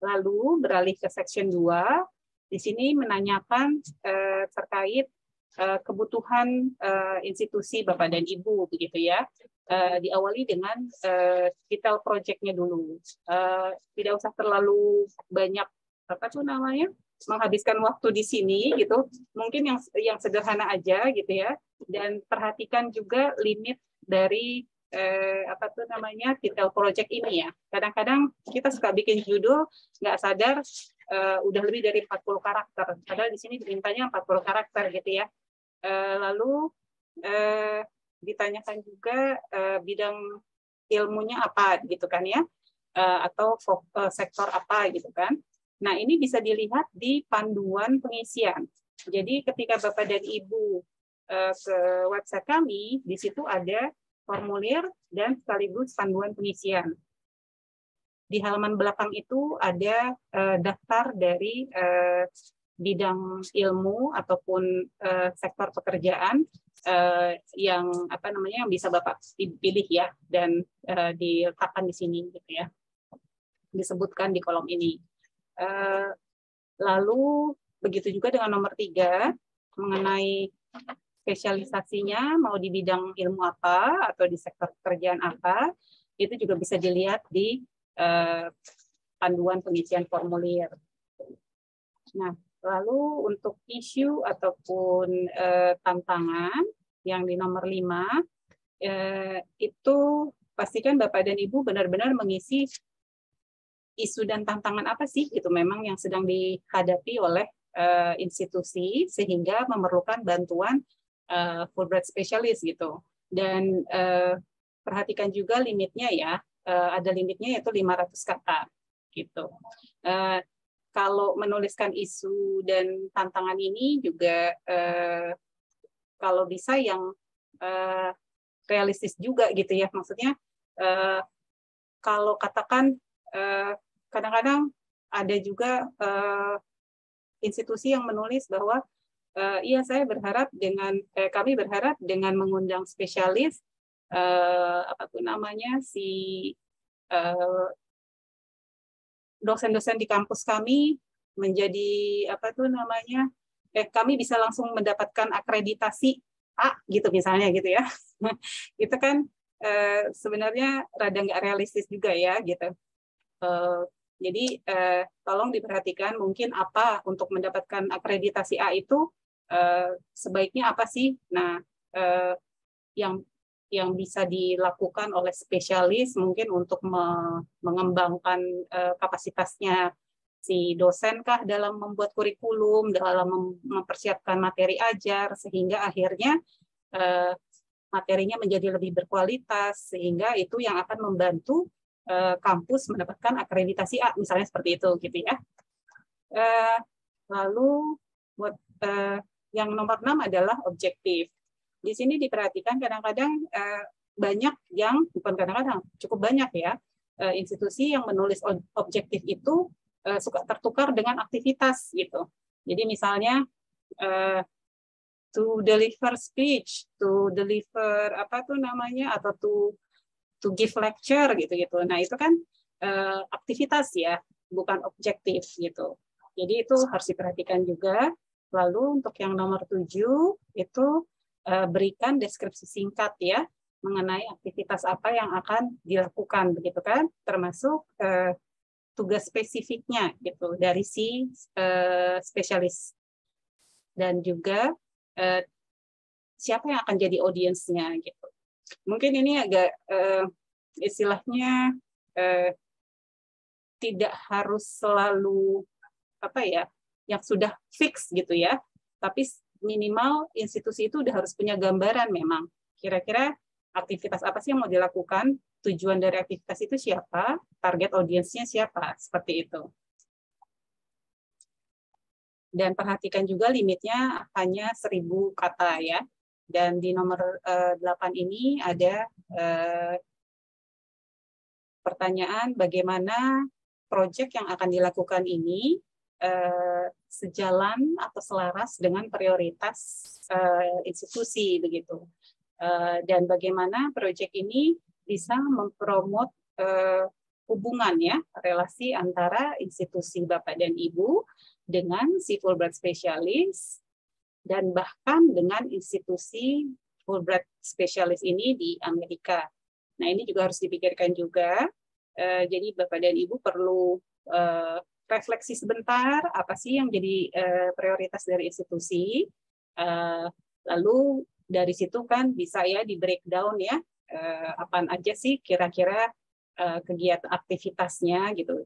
Lalu beralih ke section 2, di sini menanyakan terkait kebutuhan institusi Bapak dan Ibu begitu ya. diawali dengan detail project-nya dulu. Tidak usah terlalu banyak menghabiskan waktu di sini gitu. Mungkin yang sederhana aja gitu ya. Dan perhatikan juga limit dari detail project ini ya. Kadang-kadang kita suka bikin judul nggak sadar udah lebih dari 40 karakter. Padahal di sini dimintanya 40 karakter gitu ya. Lalu ditanyakan juga bidang ilmunya apa gitu kan ya, atau sektor apa gitu kan. Nah, ini bisa dilihat di panduan pengisian. Jadi ketika Bapak dan Ibu ke website kami, di situ ada formulir dan sekaligus panduan pengisian. Di halaman belakang itu ada daftar dari bidang ilmu ataupun sektor pekerjaan yang bisa Bapak pilih ya, dan diletakkan di sini gitu ya, disebutkan di kolom ini. Lalu begitu juga dengan nomor 3 mengenai spesialisasinya, mau di bidang ilmu apa atau di sektor pekerjaan apa, itu juga bisa dilihat di panduan pengisian formulir. Nah, lalu untuk isu ataupun tantangan yang di nomor 5, itu pastikan Bapak dan Ibu benar-benar mengisi isu dan tantangan apa sih itu memang yang sedang dihadapi oleh institusi sehingga memerlukan bantuan Fulbright Specialist gitu. Dan perhatikan juga limitnya ya, ada limitnya yaitu 500 kata gitu. Kalau menuliskan isu dan tantangan ini juga kalau bisa yang realistis juga gitu ya, maksudnya kalau katakan kadang-kadang ada juga institusi yang menulis bahwa iya saya berharap kami berharap dengan mengundang spesialis dosen-dosen di kampus kami menjadi kami bisa langsung mendapatkan akreditasi A gitu misalnya gitu ya. Itu kan sebenarnya rada nggak realistis juga ya gitu. Jadi tolong diperhatikan mungkin apa untuk mendapatkan akreditasi A itu sebaiknya apa sih? Nah, yang bisa dilakukan oleh spesialis mungkin untuk mengembangkan kapasitasnya si dosen kah dalam membuat kurikulum, dalam mempersiapkan materi ajar, sehingga akhirnya materinya menjadi lebih berkualitas, sehingga itu yang akan membantu kampus mendapatkan akreditasi A, misalnya seperti itu gitu ya. Lalu buat yang nomor 6 adalah objektif. Di sini diperhatikan kadang-kadang banyak yang, bukan kadang-kadang, cukup banyak ya, institusi yang menulis objektif itu suka tertukar dengan aktivitas gitu. Jadi misalnya to deliver speech, to deliver atau to give lecture gitu-gitu. Nah, itu kan aktivitas ya, bukan objektif gitu. Jadi itu harus diperhatikan juga. Lalu untuk yang nomor 7 itu berikan deskripsi singkat ya mengenai aktivitas apa yang akan dilakukan begitu kan, termasuk tugas spesifiknya gitu dari si spesialis, dan juga siapa yang akan jadi audiensnya gitu. Mungkin ini agak istilahnya tidak harus selalu yang sudah fix gitu ya, tapi minimal institusi itu udah harus punya gambaran memang kira-kira aktivitas apa sih yang mau dilakukan, tujuan dari aktivitas itu siapa, target audiensnya siapa, seperti itu. Dan perhatikan juga limitnya hanya 1000 kata ya. Dan di nomor 8 ini ada pertanyaan bagaimana proyek yang akan dilakukan ini sejalan atau selaras dengan prioritas institusi begitu, dan bagaimana proyek ini bisa mempromot hubungan ya, relasi antara institusi Bapak dan Ibu dengan si Fulbright Specialist dan bahkan dengan institusi Fulbright Specialist ini di Amerika. Nah, ini juga harus dipikirkan juga. Jadi Bapak dan Ibu perlu refleksi sebentar, apa sih yang jadi prioritas dari institusi. Lalu dari situ kan bisa ya di breakdown ya, apaan aja sih kira-kira kegiatan aktivitasnya gitu,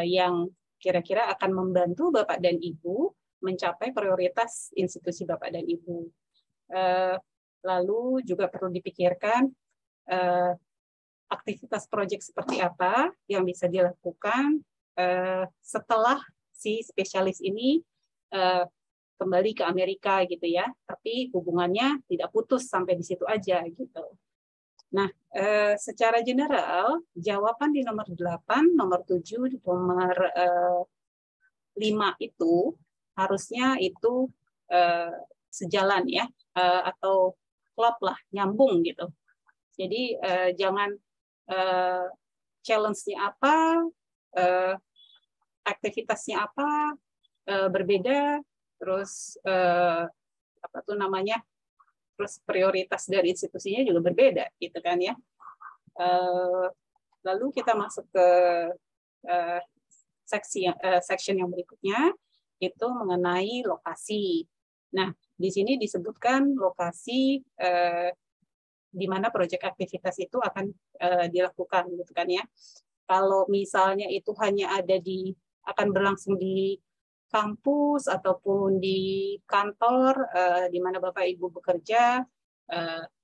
yang kira-kira akan membantu Bapak dan Ibu mencapai prioritas institusi Bapak dan Ibu. Lalu juga perlu dipikirkan aktivitas proyek seperti apa yang bisa dilakukan setelah si spesialis ini kembali ke Amerika gitu ya, tapi hubungannya tidak putus sampai di situ aja gitu. Nah, secara general jawaban di nomor 8, nomor 7, nomor 5 itu harusnya itu sejalan ya, atau klop lah, nyambung gitu. Jadi jangan challenge-nya apa, aktivitasnya apa, berbeda, terus apa tuh namanya, terus prioritas dari institusinya juga berbeda, gitu kan ya. Lalu kita masuk ke section yang berikutnya, itu mengenai lokasi. Nah, di sini disebutkan lokasi di mana proyek aktivitas itu akan dilakukan, gitu kan ya. Kalau misalnya itu hanya akan berlangsung di kampus ataupun di kantor di mana Bapak Ibu bekerja,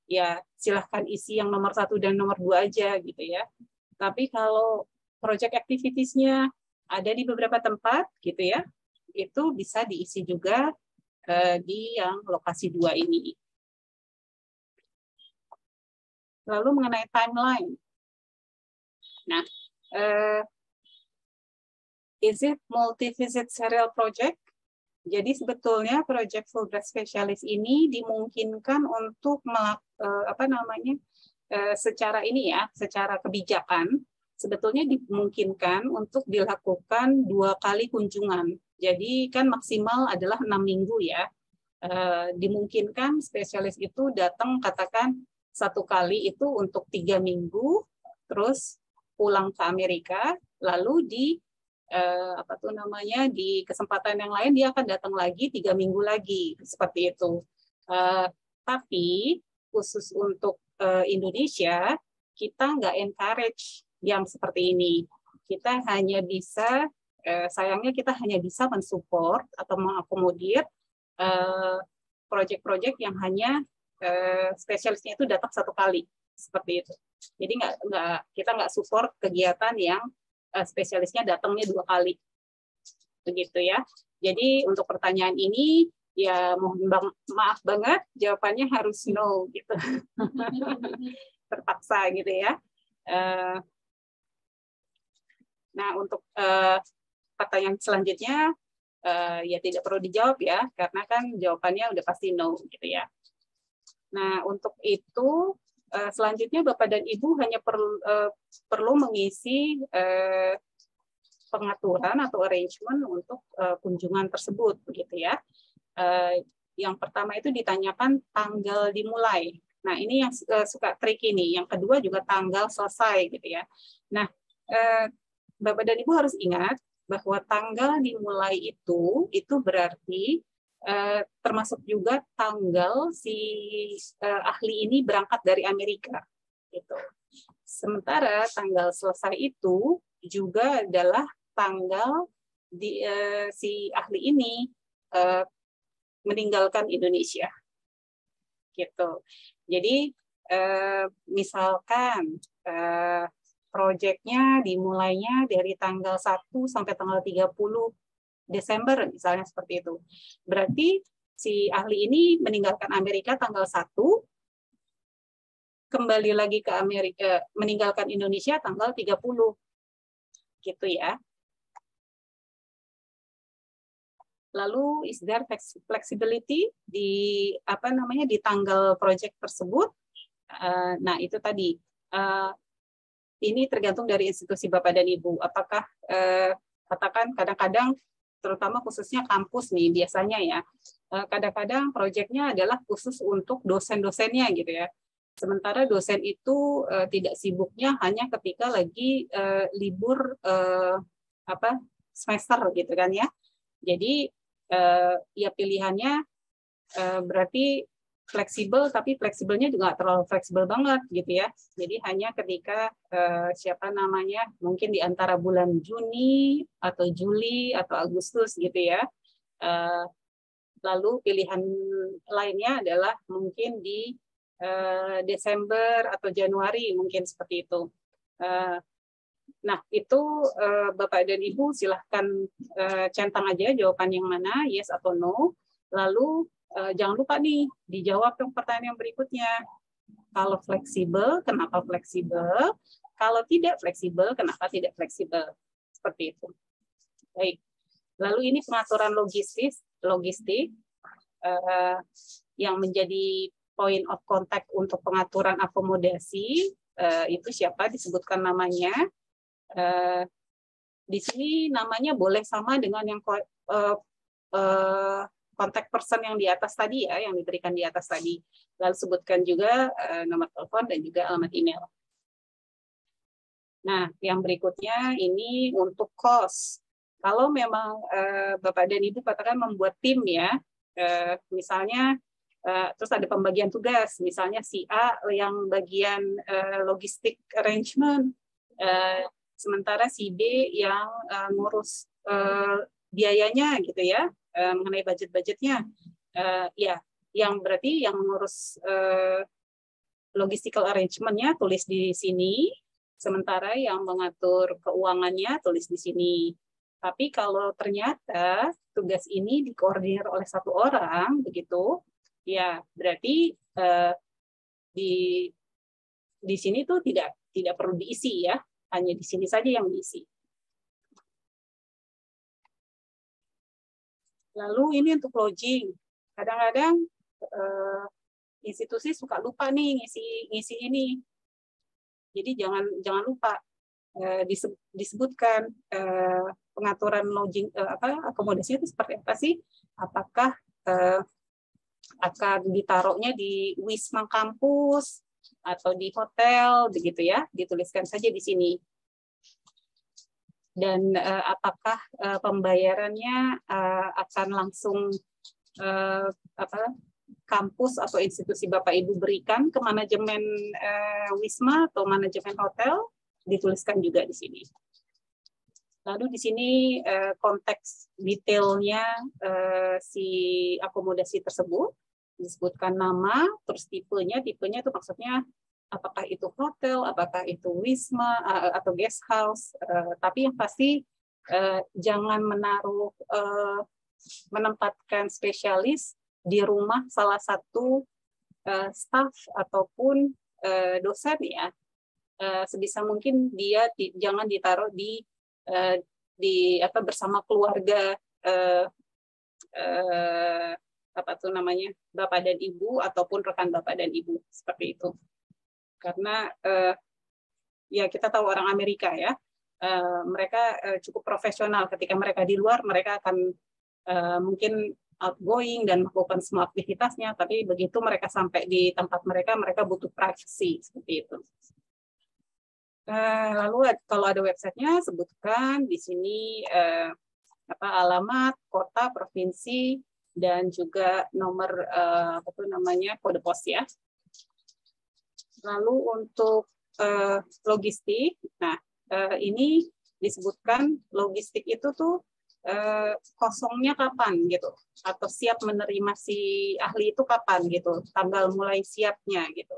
ya silahkan isi yang nomor 1 dan nomor 2 aja gitu ya. Tapi kalau project activities-nya ada di beberapa tempat gitu ya, itu bisa diisi juga di yang lokasi 2 ini. Lalu mengenai timeline. Nah, is it multi-visit serial project? Jadi sebetulnya proyek Fulbright Specialist ini dimungkinkan untuk secara ini ya, secara kebijakan sebetulnya dimungkinkan untuk dilakukan 2 kali kunjungan. Jadi kan maksimal adalah 6 minggu ya. Dimungkinkan spesialis itu datang katakan 1 kali itu untuk 3 minggu, terus pulang ke Amerika, lalu di di kesempatan yang lain dia akan datang lagi 3 minggu lagi seperti itu. Tapi khusus untuk Indonesia kita nggak encourage yang seperti ini. Kita hanya bisa sayangnya kita hanya bisa mensupport atau mengakomodir proyek-proyek yang hanya spesialisnya itu datang 1 kali seperti itu. Jadi kita nggak support kegiatan yang spesialisnya datangnya 2 kali, begitu ya. Jadi untuk pertanyaan ini ya mohon maaf banget jawabannya harus no gitu, terpaksa gitu ya. Nah untuk pertanyaan selanjutnya ya tidak perlu dijawab ya, karena kan jawabannya udah pasti no gitu ya. Nah untuk itu selanjutnya Bapak dan Ibu hanya perlu mengisi pengaturan atau arrangement untuk kunjungan tersebut, begitu ya. Yang pertama itu ditanyakan tanggal dimulai. Nah ini yang suka tricky nih. Yang kedua juga tanggal selesai, gitu ya. Nah Bapak dan Ibu harus ingat bahwa tanggal dimulai itu berarti termasuk juga tanggal si ahli ini berangkat dari Amerika gitu. Sementara tanggal selesai itu juga adalah tanggal si ahli ini meninggalkan Indonesia gitu. Jadi misalkan proyeknya dimulainya dari tanggal 1 sampai tanggal 30 Desember misalnya seperti itu. Berarti si ahli ini meninggalkan Amerika tanggal 1, kembali lagi ke Amerika, meninggalkan Indonesia tanggal 30. Gitu ya. Lalu is there flexibility di di tanggal proyek tersebut? Nah, itu tadi. Ini tergantung dari institusi Bapak dan Ibu. Apakah katakan kadang-kadang terutama khususnya kampus nih biasanya ya. Kadang-kadang proyeknya adalah khusus untuk dosen-dosennya gitu ya. Sementara dosen itu tidak sibuknya hanya ketika lagi libur semester gitu kan ya. Jadi ya pilihannya berarti fleksibel, tapi fleksibelnya juga nggak terlalu fleksibel banget gitu ya. Jadi hanya ketika mungkin di antara bulan Juni atau Juli atau Agustus gitu ya. Lalu pilihan lainnya adalah mungkin di Desember atau Januari mungkin seperti itu. Nah, itu Bapak dan Ibu silahkan centang aja jawaban yang mana, yes atau no. Lalu jangan lupa nih, dijawab dong pertanyaan yang berikutnya. Kalau fleksibel, kenapa fleksibel? Kalau tidak fleksibel, kenapa tidak fleksibel? Seperti itu. Baik. Lalu ini pengaturan logistik yang menjadi point of contact untuk pengaturan akomodasi. Itu siapa disebutkan namanya. Di sini namanya boleh sama dengan yang kontak person yang di atas tadi ya, yang diberikan di atas tadi. Lalu sebutkan juga nomor telepon dan juga alamat email. Nah, yang berikutnya ini untuk cost. Kalau memang Bapak dan Ibu katakan membuat tim ya, misalnya terus ada pembagian tugas, misalnya si A yang bagian logistik arrangement, sementara si B yang ngurus biayanya gitu ya, mengenai budget-budgetnya, ya, yang berarti yang ngurus logistical arrangement-nya tulis di sini, sementara yang mengatur keuangannya tulis di sini. Tapi kalau ternyata tugas ini dikoordinir oleh satu orang, begitu, ya berarti di sini tuh tidak perlu diisi ya, hanya di sini saja yang diisi. Lalu ini untuk lodging. Kadang-kadang institusi suka lupa nih ngisi ini. Jadi jangan lupa disebutkan pengaturan lodging akomodasi itu seperti apa sih? Apakah akan ditaruhnya di wisma kampus atau di hotel begitu ya? Dituliskan saja di sini. Dan apakah pembayarannya akan langsung kampus atau institusi Bapak Ibu berikan ke manajemen wisma atau manajemen hotel, dituliskan juga di sini. Lalu di sini konteks detailnya si akomodasi tersebut, disebutkan nama, terus tipenya itu maksudnya apakah itu hotel, apakah itu wisma atau guest house, tapi yang pasti jangan menempatkan spesialis di rumah salah satu staf ataupun dosen ya. Sebisa mungkin dia jangan ditaruh di bersama keluarga Bapak dan Ibu ataupun rekan Bapak dan Ibu seperti itu. Karena ya kita tahu orang Amerika ya, mereka cukup profesional. Ketika mereka di luar, mereka akan mungkin outgoing dan melakukan semua aktivitasnya, tapi begitu mereka sampai di tempat mereka butuh privacy seperti itu. Lalu kalau ada websitenya, sebutkan di sini alamat, kota, provinsi, dan juga nomor kode pos ya. Lalu untuk logistik, nah ini disebutkan logistik itu tuh kosongnya kapan gitu, atau siap menerima si ahli itu kapan gitu, tanggal mulai siapnya gitu.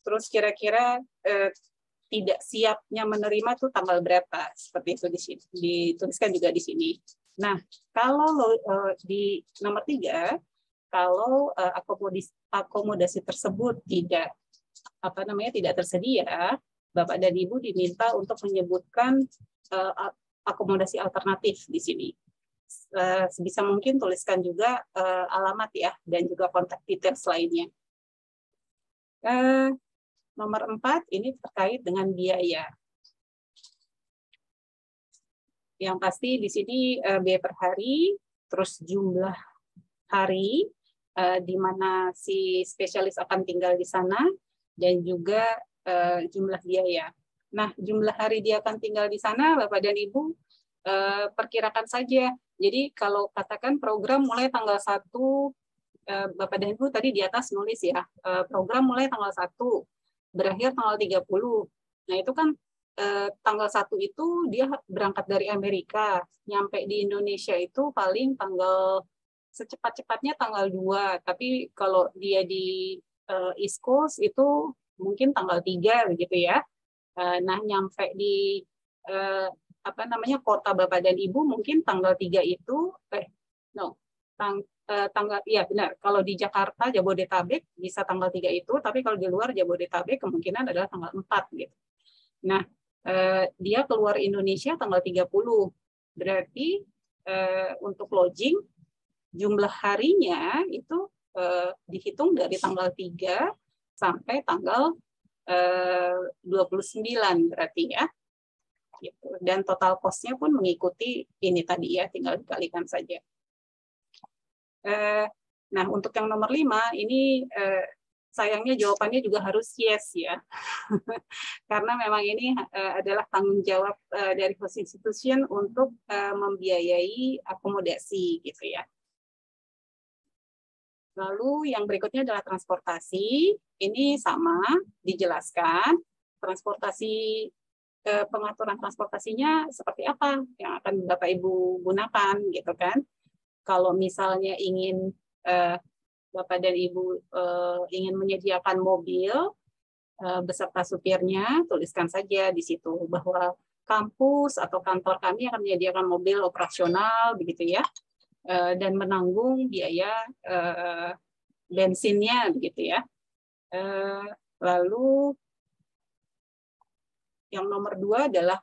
Terus kira-kira tidak siapnya menerima tuh tanggal berapa, seperti itu di sini, dituliskan juga di sini. Nah, kalau di nomor 3, kalau akomodasi tersebut tidak tersedia, Bapak dan Ibu diminta untuk menyebutkan akomodasi alternatif di sini. Sebisa mungkin tuliskan juga alamat ya, dan juga kontak details lainnya. Nomor 4 ini terkait dengan biaya. Yang pasti di sini biaya per hari, terus jumlah hari di mana si spesialis akan tinggal di sana, dan juga jumlah biaya. Nah, jumlah hari dia akan tinggal di sana, Bapak dan Ibu, perkirakan saja. Jadi kalau katakan program mulai tanggal 1, Bapak dan Ibu tadi di atas nulis ya, program mulai tanggal 1, berakhir tanggal 30. Nah, itu kan tanggal 1 itu dia berangkat dari Amerika, nyampe di Indonesia itu paling tanggal secepat-cepatnya tanggal 2, tapi kalau dia di East Coast itu mungkin tanggal 3 begitu ya. Nah, nyampe di kota Bapak dan Ibu mungkin tanggal 3 itu tanggal ya benar, kalau di Jakarta Jabodetabek bisa tanggal 3 itu, tapi kalau di luar Jabodetabek kemungkinan adalah tanggal 4 gitu. Nah, dia keluar Indonesia tanggal 30. Berarti untuk lodging jumlah harinya itu dihitung dari tanggal 3 sampai tanggal 29 berarti ya. Gitu. Dan total cost-nya pun mengikuti ini tadi ya, tinggal dikalikan saja. Nah, untuk yang nomor 5 ini sayangnya jawabannya juga harus yes ya. Karena memang ini adalah tanggung jawab dari host institution untuk membiayai akomodasi gitu ya. Lalu yang berikutnya adalah transportasi. Ini sama dijelaskan. Transportasi, pengaturan transportasinya seperti apa yang akan Bapak Ibu gunakan gitu kan. Kalau misalnya ingin Bapak dan Ibu ingin menyediakan mobil beserta supirnya, tuliskan saja di situ bahwa kampus atau kantor kami akan menyediakan mobil operasional begitu ya, dan menanggung biaya bensinnya begitu ya. Lalu yang nomor 2 adalah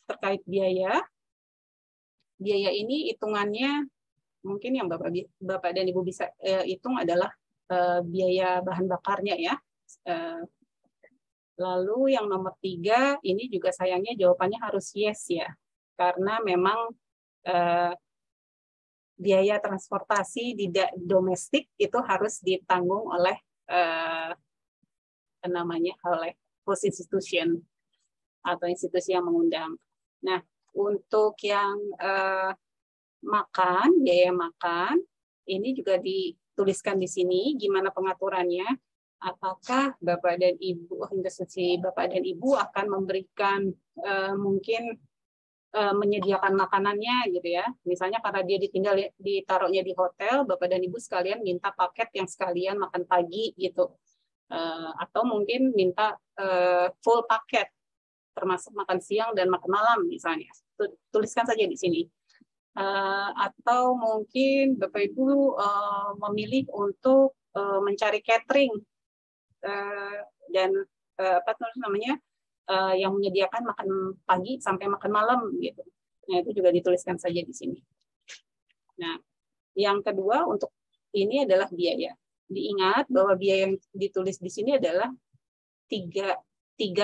terkait biaya. Biaya ini hitungannya mungkin yang Bapak dan Ibu bisa hitung adalah biaya bahan bakarnya ya. Lalu yang nomor 3 ini juga sayangnya jawabannya harus yes ya, karena memang biaya transportasi di domestik itu harus ditanggung oleh oleh host institution atau institusi yang mengundang. Nah, untuk yang biaya makan, ini juga dituliskan di sini gimana pengaturannya. Apakah Bapak dan Ibu, institusi Bapak dan Ibu akan memberikan mungkin menyediakan makanannya gitu ya. Misalnya karena dia ditaruhnya di hotel, Bapak dan Ibu sekalian minta paket yang sekalian makan pagi gitu. Atau mungkin minta full paket termasuk makan siang dan makan malam misalnya. Tuliskan saja di sini. Atau mungkin Bapak Ibu memilih untuk mencari catering dan yang menyediakan makan pagi sampai makan malam gitu. Nah, itu juga dituliskan saja di sini. Nah, yang kedua untuk ini adalah biaya. Diingat bahwa biaya yang ditulis di sini adalah tiga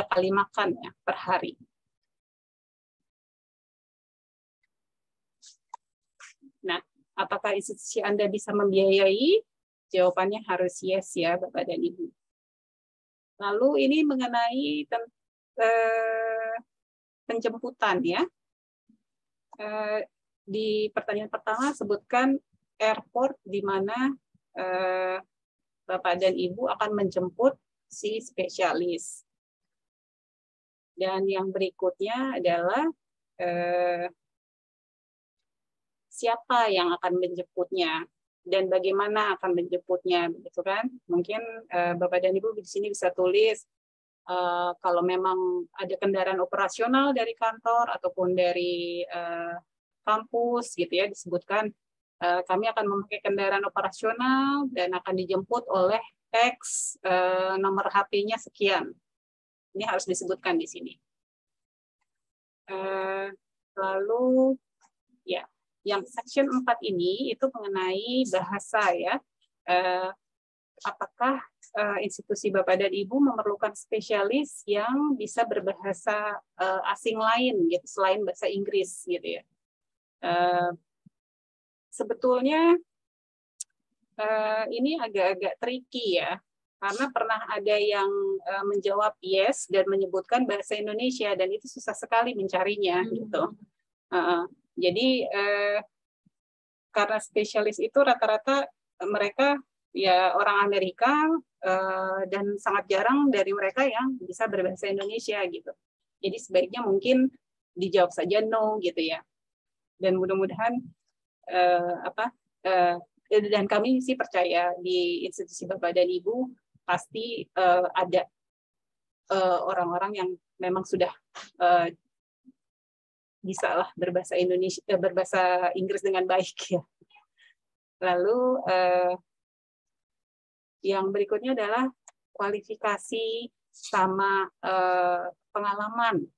kali makan ya per hari. Nah, apakah institusi Anda bisa membiayai? Jawabannya harus yes ya, Bapak dan Ibu. Lalu ini mengenai penjemputan ya. Di pertanyaan pertama sebutkan airport di mana Bapak dan Ibu akan menjemput si spesialis. Dan yang berikutnya adalah siapa yang akan menjemputnya dan bagaimana akan menjemputnya, begitu kan? Mungkin Bapak dan Ibu di sini bisa tulis kalau memang ada kendaraan operasional dari kantor ataupun dari kampus, gitu ya, disebutkan kami akan memakai kendaraan operasional dan akan dijemput oleh X, nomor HP-nya sekian. Ini harus disebutkan di sini. Lalu, ya, yang section 4 ini itu mengenai bahasa ya. apakah institusi Bapak dan Ibu memerlukan spesialis yang bisa berbahasa asing lain gitu selain bahasa Inggris gitu ya. Sebetulnya ini agak-agak tricky ya, karena pernah ada yang menjawab yes dan menyebutkan bahasa Indonesia, dan itu susah sekali mencarinya gitu. Jadi karena spesialis itu rata-rata mereka ya orang Amerika, dan sangat jarang dari mereka yang bisa berbahasa Indonesia gitu. Jadi sebaiknya mungkin dijawab saja no gitu ya. Dan mudah-mudahan dan kami sih percaya di institusi Bapak dan Ibu pasti ada orang-orang yang memang sudah bisa lah berbahasa Indonesia, berbahasa Inggris dengan baik ya. Lalu yang berikutnya adalah kualifikasi sama pengalaman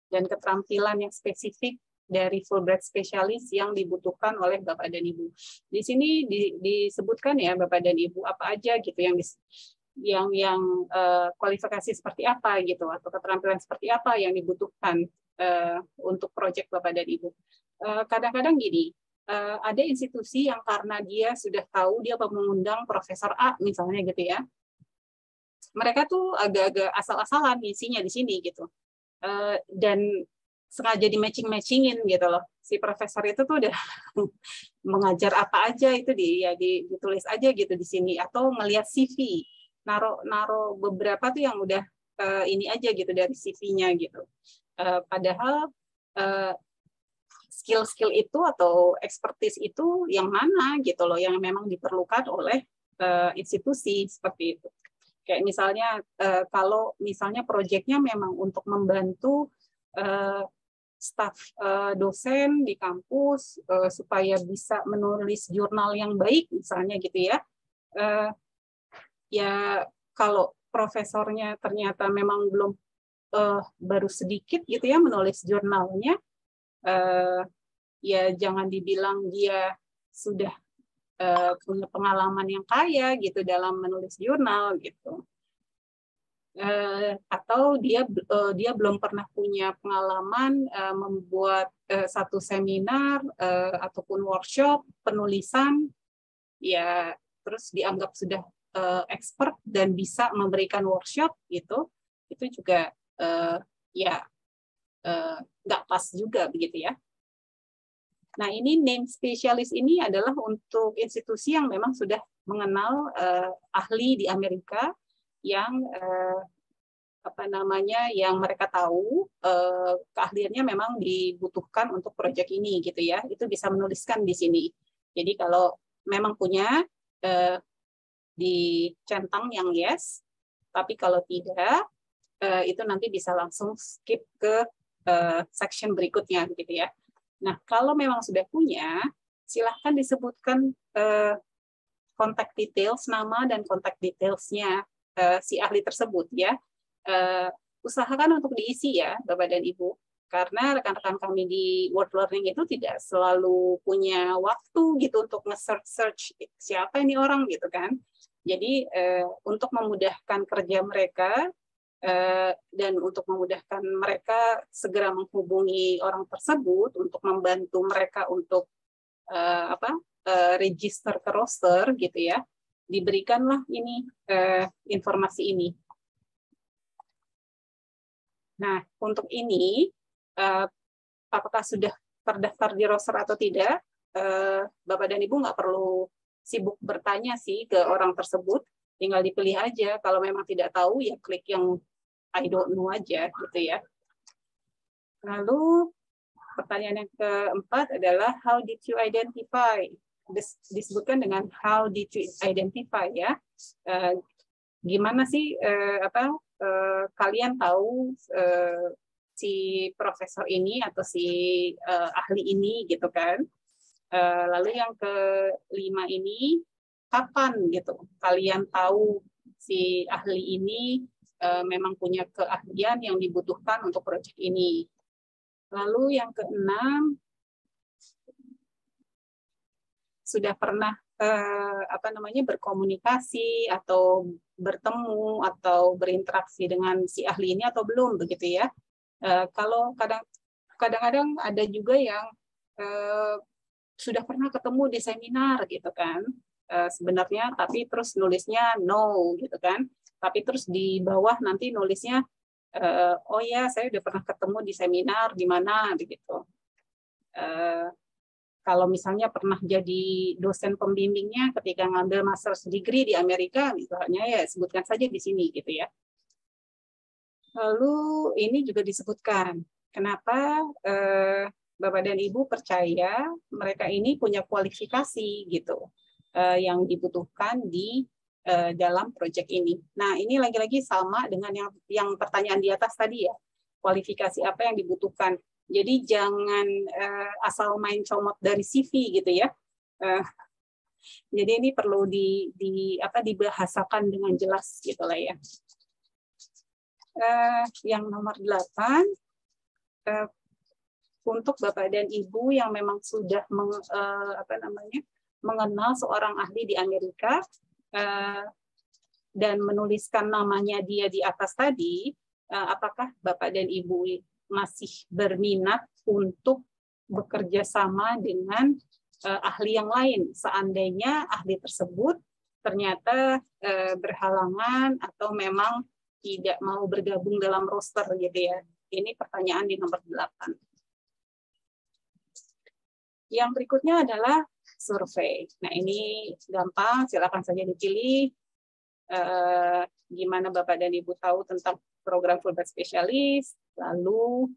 dan keterampilan yang spesifik dari Fulbright Specialist yang dibutuhkan oleh Bapak dan Ibu. Di sini disebutkan ya Bapak dan Ibu apa aja gitu yang kualifikasi seperti apa gitu, atau keterampilan seperti apa yang dibutuhkan untuk proyek Bapak dan Ibu. Kadang-kadang gini, ada institusi yang karena dia sudah tahu dia mengundang Profesor A misalnya gitu ya, mereka tuh agak-agak asal-asalan isinya di sini gitu, dan sengaja di matching-matchingin gitu loh. Si profesor itu tuh udah mengajar apa aja itu ditulis aja gitu di sini, atau ngelihat CV, naro beberapa tuh yang udah ini aja gitu dari CV-nya gitu. Padahal skill-skill itu atau expertise itu yang mana gitu loh, yang memang diperlukan oleh institusi seperti itu. Kayak misalnya kalau misalnya proyeknya memang untuk membantu staf dosen di kampus supaya bisa menulis jurnal yang baik misalnya gitu ya. Ya kalau profesornya ternyata memang belum baru sedikit gitu ya menulis jurnalnya, ya jangan dibilang dia sudah punya pengalaman yang kaya gitu dalam menulis jurnal gitu. Atau dia belum pernah punya pengalaman membuat satu seminar ataupun workshop penulisan, ya terus dianggap sudah expert dan bisa memberikan workshop gitu, itu juga ya nggak pas juga begitu ya. Nah ini name specialist ini adalah untuk institusi yang memang sudah mengenal ahli di Amerika yang yang mereka tahu keahliannya memang dibutuhkan untuk proyek ini gitu ya, itu bisa menuliskan di sini. Jadi kalau memang punya dicentang yang yes, tapi kalau tidak itu nanti bisa langsung skip ke section berikutnya gitu ya. Nah kalau memang sudah punya, silahkan disebutkan kontak details, nama dan kontak detailsnya si ahli tersebut ya. Usahakan untuk diisi ya Bapak dan Ibu, karena rekan-rekan kami di World Learning itu tidak selalu punya waktu gitu untuk nge-search siapa ini orang gitu kan. Jadi untuk memudahkan kerja mereka dan untuk memudahkan mereka segera menghubungi orang tersebut untuk membantu mereka untuk register ke roster gitu ya, diberikanlah ini informasi ini. Nah, untuk ini apakah sudah terdaftar di roster atau tidak, Bapak dan Ibu nggak perlu sibuk bertanya sih ke orang tersebut, tinggal dipilih aja. Kalau memang tidak tahu ya klik yang I don't know aja gitu ya. Lalu pertanyaan yang keempat adalah how did you identify? Disebutkan dengan how did you identify ya. Gimana sih kalian tahu si profesor ini atau si ahli ini gitu kan. Lalu yang kelima ini kapan gitu kalian tahu si ahli ini memang punya keahlian yang dibutuhkan untuk proyek ini. Lalu yang keenam, sudah pernah berkomunikasi atau bertemu atau berinteraksi dengan si ahli ini atau belum, begitu ya. Kalau kadang-kadang ada juga yang sudah pernah ketemu di seminar gitu kan, sebenarnya, tapi terus nulisnya no gitu kan, tapi terus di bawah nanti nulisnya oh ya, saya udah pernah ketemu di seminar di mana begitu. Kalau misalnya pernah jadi dosen pembimbingnya ketika ngambil master's degree di Amerika, misalnya ya sebutkan saja di sini gitu ya. Lalu ini juga disebutkan kenapa Bapak dan Ibu percaya mereka ini punya kualifikasi gitu yang dibutuhkan di dalam proyek ini. Nah, ini lagi-lagi sama dengan yang pertanyaan di atas tadi ya. Kualifikasi apa yang dibutuhkan. Jadi jangan asal main comot dari CV gitu ya. Jadi ini perlu dibahasakan dengan jelas gitu lah ya. Yang nomor 8, untuk Bapak dan Ibu yang memang sudah mengenal seorang ahli di Amerika dan menuliskan namanya dia di atas tadi, apakah Bapak dan Ibu masih berminat untuk bekerja sama dengan ahli yang lain seandainya ahli tersebut ternyata berhalangan atau memang tidak mau bergabung dalam roster gitu ya. Ini pertanyaan di nomor 8. Yang berikutnya adalah survei. Nah, ini gampang, silakan saja dipilih. Gimana Bapak dan Ibu tahu tentang program Fulbright Specialist, lalu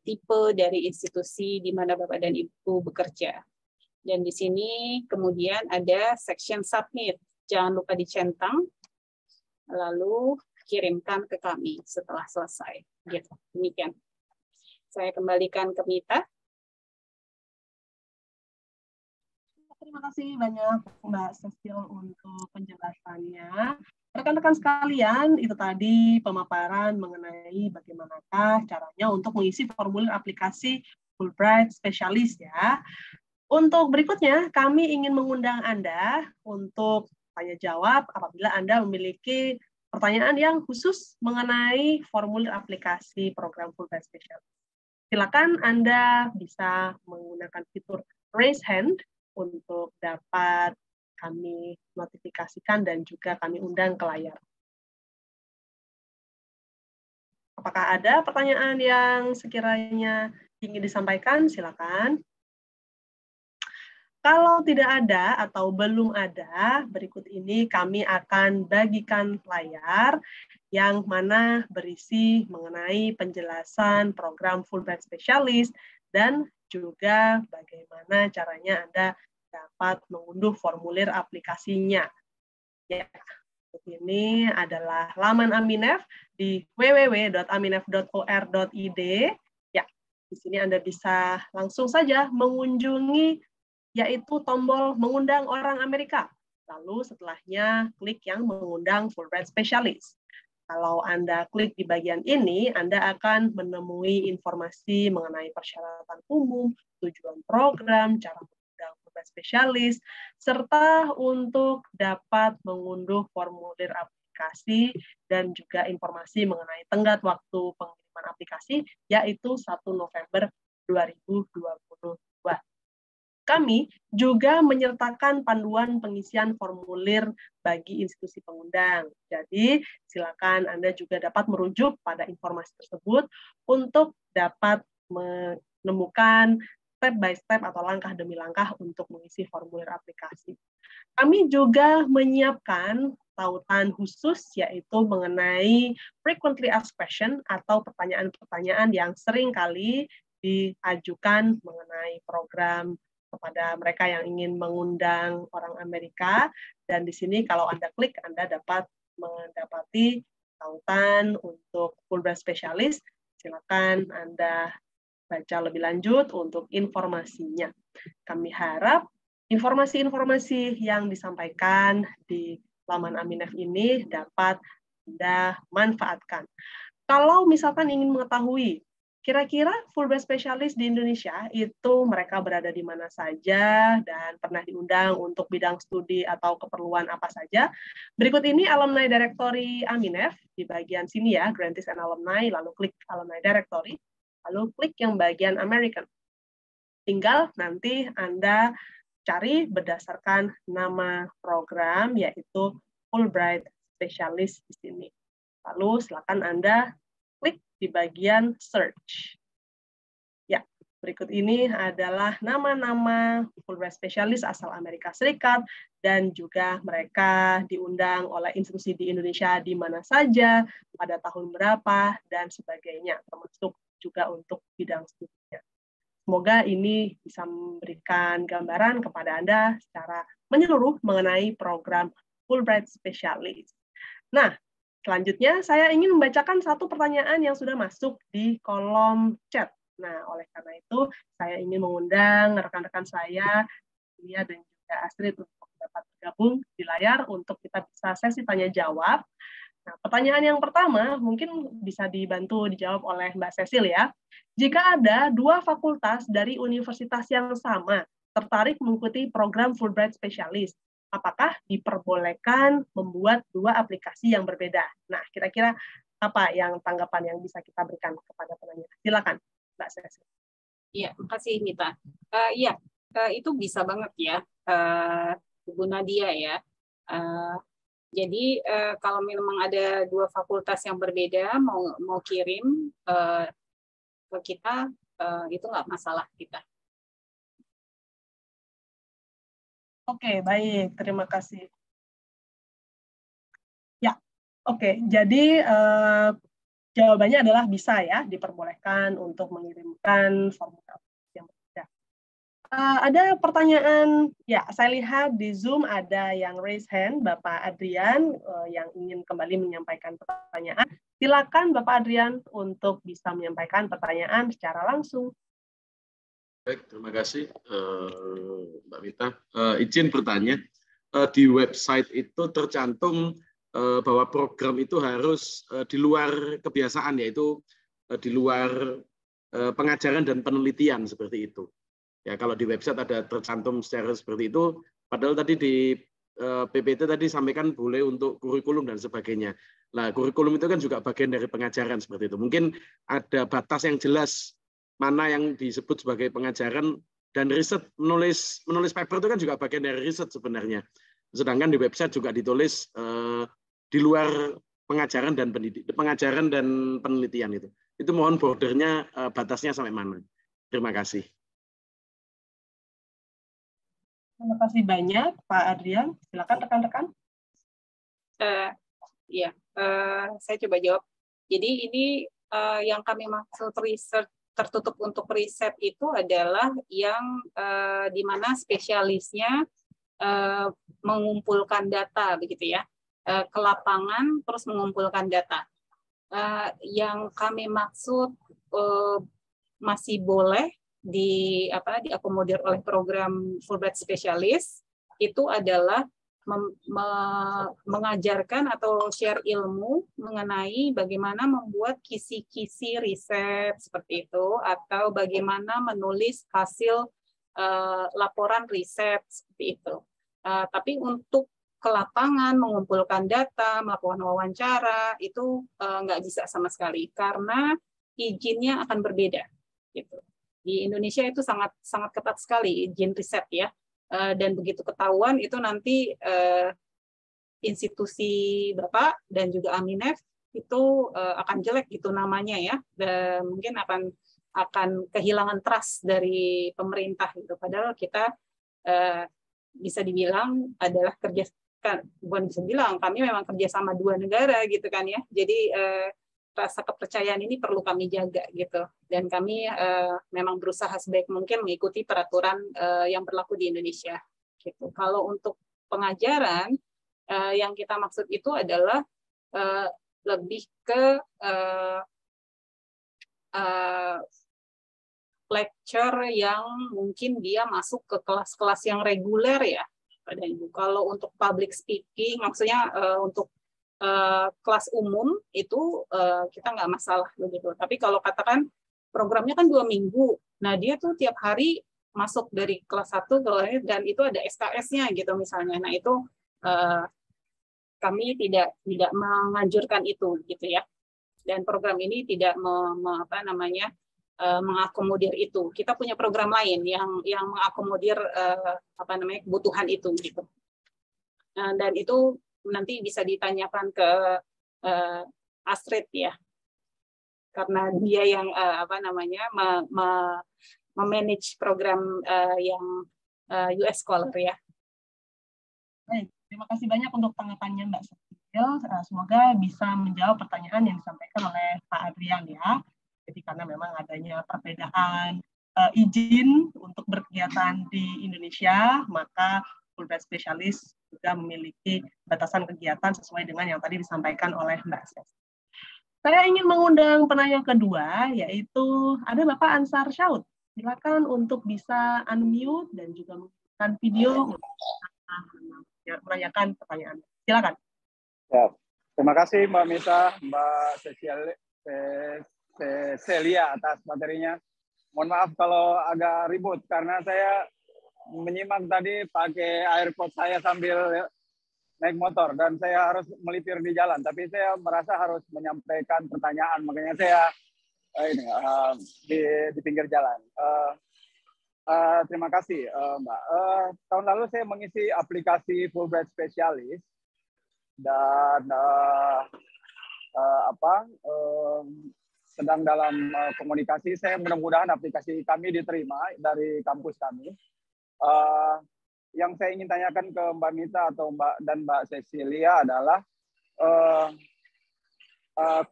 tipe dari institusi di mana Bapak dan Ibu bekerja. Dan di sini kemudian ada section submit. Jangan lupa dicentang, lalu kirimkan ke kami setelah selesai. Gitu. Demikian. Saya kembalikan ke Mita. Terima kasih banyak Mbak Cecil untuk penjelasannya. Rekan-rekan sekalian, itu tadi pemaparan mengenai bagaimanakah caranya untuk mengisi formulir aplikasi Fulbright Specialist ya. Untuk berikutnya, kami ingin mengundang Anda untuk tanya jawab apabila Anda memiliki pertanyaan yang khusus mengenai formulir aplikasi program Fulbright Specialist. Silakan Anda bisa menggunakan fitur raise hand untuk dapat kami notifikasikan dan juga kami undang ke layar. Apakah ada pertanyaan yang sekiranya ingin disampaikan? Silakan. Kalau tidak ada atau belum ada, berikut ini kami akan bagikan layar yang mana berisi mengenai penjelasan program Fulbright Specialist dan juga bagaimana caranya Anda dapat mengunduh formulir aplikasinya. Ya, ini adalah laman Aminef di www.aminef.or.id. Ya, di sini Anda bisa langsung saja mengunjungi yaitu tombol mengundang orang Amerika. Lalu setelahnya klik yang mengundang Fulbright Specialist. Kalau Anda klik di bagian ini, Anda akan menemui informasi mengenai persyaratan umum, tujuan program, cara mengundang Fulbright Specialist, serta untuk dapat mengunduh formulir aplikasi dan juga informasi mengenai tenggat waktu pengiriman aplikasi, yaitu 1 November 2022. Kami juga menyertakan panduan pengisian formulir bagi institusi pengundang. Jadi, silakan Anda juga dapat merujuk pada informasi tersebut untuk dapat menemukan step by step atau langkah demi langkah untuk mengisi formulir aplikasi. Kami juga menyiapkan tautan khusus yaitu mengenai frequently asked question atau pertanyaan-pertanyaan yang sering kali diajukan mengenai program kepada mereka yang ingin mengundang orang Amerika. Dan di sini kalau Anda klik, Anda dapat mendapati tautan untuk Fulbright Specialist. Silakan Anda baca lebih lanjut untuk informasinya. Kami harap informasi-informasi yang disampaikan di laman Aminef ini dapat Anda manfaatkan. Kalau misalkan ingin mengetahui kira-kira Fulbright Specialist di Indonesia itu mereka berada di mana saja dan pernah diundang untuk bidang studi atau keperluan apa saja. Berikut ini Alumni Directory Aminef di bagian sini ya, Grantees and Alumni, lalu klik Alumni Directory, lalu klik yang bagian American. Tinggal nanti Anda cari berdasarkan nama program, yaitu Fulbright Specialist di sini. Lalu silakan Anda klik di bagian search. Ya, berikut ini adalah nama-nama Fulbright Specialist asal Amerika Serikat dan juga mereka diundang oleh institusi di Indonesia di mana saja, pada tahun berapa, dan sebagainya, termasuk juga untuk bidang studinya. Semoga ini bisa memberikan gambaran kepada Anda secara menyeluruh mengenai program Fulbright Specialist. Nah, selanjutnya saya ingin membacakan satu pertanyaan yang sudah masuk di kolom chat. Nah, oleh karena itu saya ingin mengundang rekan-rekan saya, Lia dan juga Astrid, untuk dapat bergabung di layar untuk kita bisa sesi tanya-jawab. Nah, pertanyaan yang pertama mungkin bisa dibantu dijawab oleh Mbak Cecil ya. Jika ada dua fakultas dari universitas yang sama tertarik mengikuti program Fulbright Specialist, apakah diperbolehkan membuat dua aplikasi yang berbeda? Nah, kira-kira apa yang tanggapan yang bisa kita berikan kepada penanya? Silakan, Mbak Cecil. Iya, makasih Mita. Iya, itu bisa banget ya, Bu Nadia ya. Jadi kalau memang ada dua fakultas yang berbeda mau kirim ke kita, itu nggak masalah kita. Oke, baik. Terima kasih. Ya, oke. Jadi jawabannya adalah bisa ya, diperbolehkan untuk mengirimkan formulir yang berbeda. Ada pertanyaan, ya saya lihat di Zoom ada yang raise hand, Bapak Adrian yang ingin kembali menyampaikan pertanyaan. Silakan Bapak Adrian untuk bisa menyampaikan pertanyaan secara langsung. Baik, terima kasih Mbak Mita. Izin bertanya, di website itu tercantum bahwa program itu harus di luar kebiasaan, yaitu di luar pengajaran dan penelitian seperti itu. Ya, kalau di website ada tercantum secara seperti itu, padahal tadi di PPT tadi sampaikan boleh untuk kurikulum dan sebagainya. Nah, kurikulum itu kan juga bagian dari pengajaran seperti itu. Mungkin ada batas yang jelas mana yang disebut sebagai pengajaran, dan riset, menulis paper itu kan juga bagian dari riset sebenarnya. Sedangkan di website juga ditulis di luar pengajaran dan penelitian itu. Itu mohon bordernya, batasnya sampai mana. Terima kasih. Terima kasih banyak, Pak Adrian. Silakan rekan-rekan. Ya, saya coba jawab. Jadi ini yang kami maksud research tertutup untuk riset itu adalah yang di mana spesialisnya mengumpulkan data, begitu ya, ke lapangan terus mengumpulkan data. Yang kami maksud masih boleh diakomodir oleh program Fulbright Specialist itu adalah mengajarkan atau share ilmu mengenai bagaimana membuat kisi-kisi riset seperti itu, atau bagaimana menulis hasil laporan riset seperti itu. Tapi untuk ke lapangan, mengumpulkan data, melakukan wawancara, itu nggak bisa sama sekali karena izinnya akan berbeda. Gitu. Di Indonesia itu sangat ketat sekali izin riset ya. Dan begitu ketahuan itu nanti institusi Bapak dan juga Aminef itu akan jelek gitu namanya ya, dan mungkin akan kehilangan trust dari pemerintah gitu. Padahal kita bisa dibilang adalah bukan bisa bilang, kami memang kerja sama dua negara gitu kan ya. Jadi rasa kepercayaan ini perlu kami jaga gitu, dan kami memang berusaha sebaik mungkin mengikuti peraturan yang berlaku di Indonesia gitu. Kalau untuk pengajaran yang kita maksud itu adalah lebih ke lecture yang mungkin dia masuk ke kelas-kelas yang reguler ya. Kalau untuk public speaking, maksudnya untuk kelas umum itu kita nggak masalah begitu. Tapi kalau katakan programnya kan 2 minggu. Nah, dia tuh tiap hari masuk dari kelas 1 ke lain, dan itu ada SKS-nya gitu misalnya. Nah, itu kami tidak menganjurkan itu gitu ya. Dan program ini tidak mengakomodir itu. Kita punya program lain yang mengakomodir kebutuhan itu gitu. Dan itu nanti bisa ditanyakan ke Astrid ya, karena dia yang memanage program yang US Scholar ya. Baik, terima kasih banyak untuk tanggapannya Mbak Cecil. Semoga bisa menjawab pertanyaan yang disampaikan oleh Pak Adrian ya. Jadi karena memang adanya perbedaan izin untuk berkegiatan di Indonesia, maka Fulbright Specialist juga memiliki batasan kegiatan sesuai dengan yang tadi disampaikan oleh Mbak Cecil. Saya ingin mengundang penanya kedua, yaitu ada Bapak Ansar Syaud. Silakan untuk bisa unmute dan juga menggunakan video untuk menanyakan pertanyaan. Silakan. Ya, terima kasih Mbak Mita, Mbak Celia atas materinya. Mohon maaf kalau agak ribut karena saya menyimak tadi pakai AirPods saya sambil naik motor dan saya harus melipir di jalan. Tapi saya merasa harus menyampaikan pertanyaan, makanya saya di pinggir jalan. Terima kasih Mbak. Tahun lalu saya mengisi aplikasi Fulbright Specialist dan sedang dalam komunikasi. Saya mudah-mudahan aplikasi kami diterima dari kampus kami. Yang saya ingin tanyakan ke Mbak Mita atau Mbak Cecilia adalah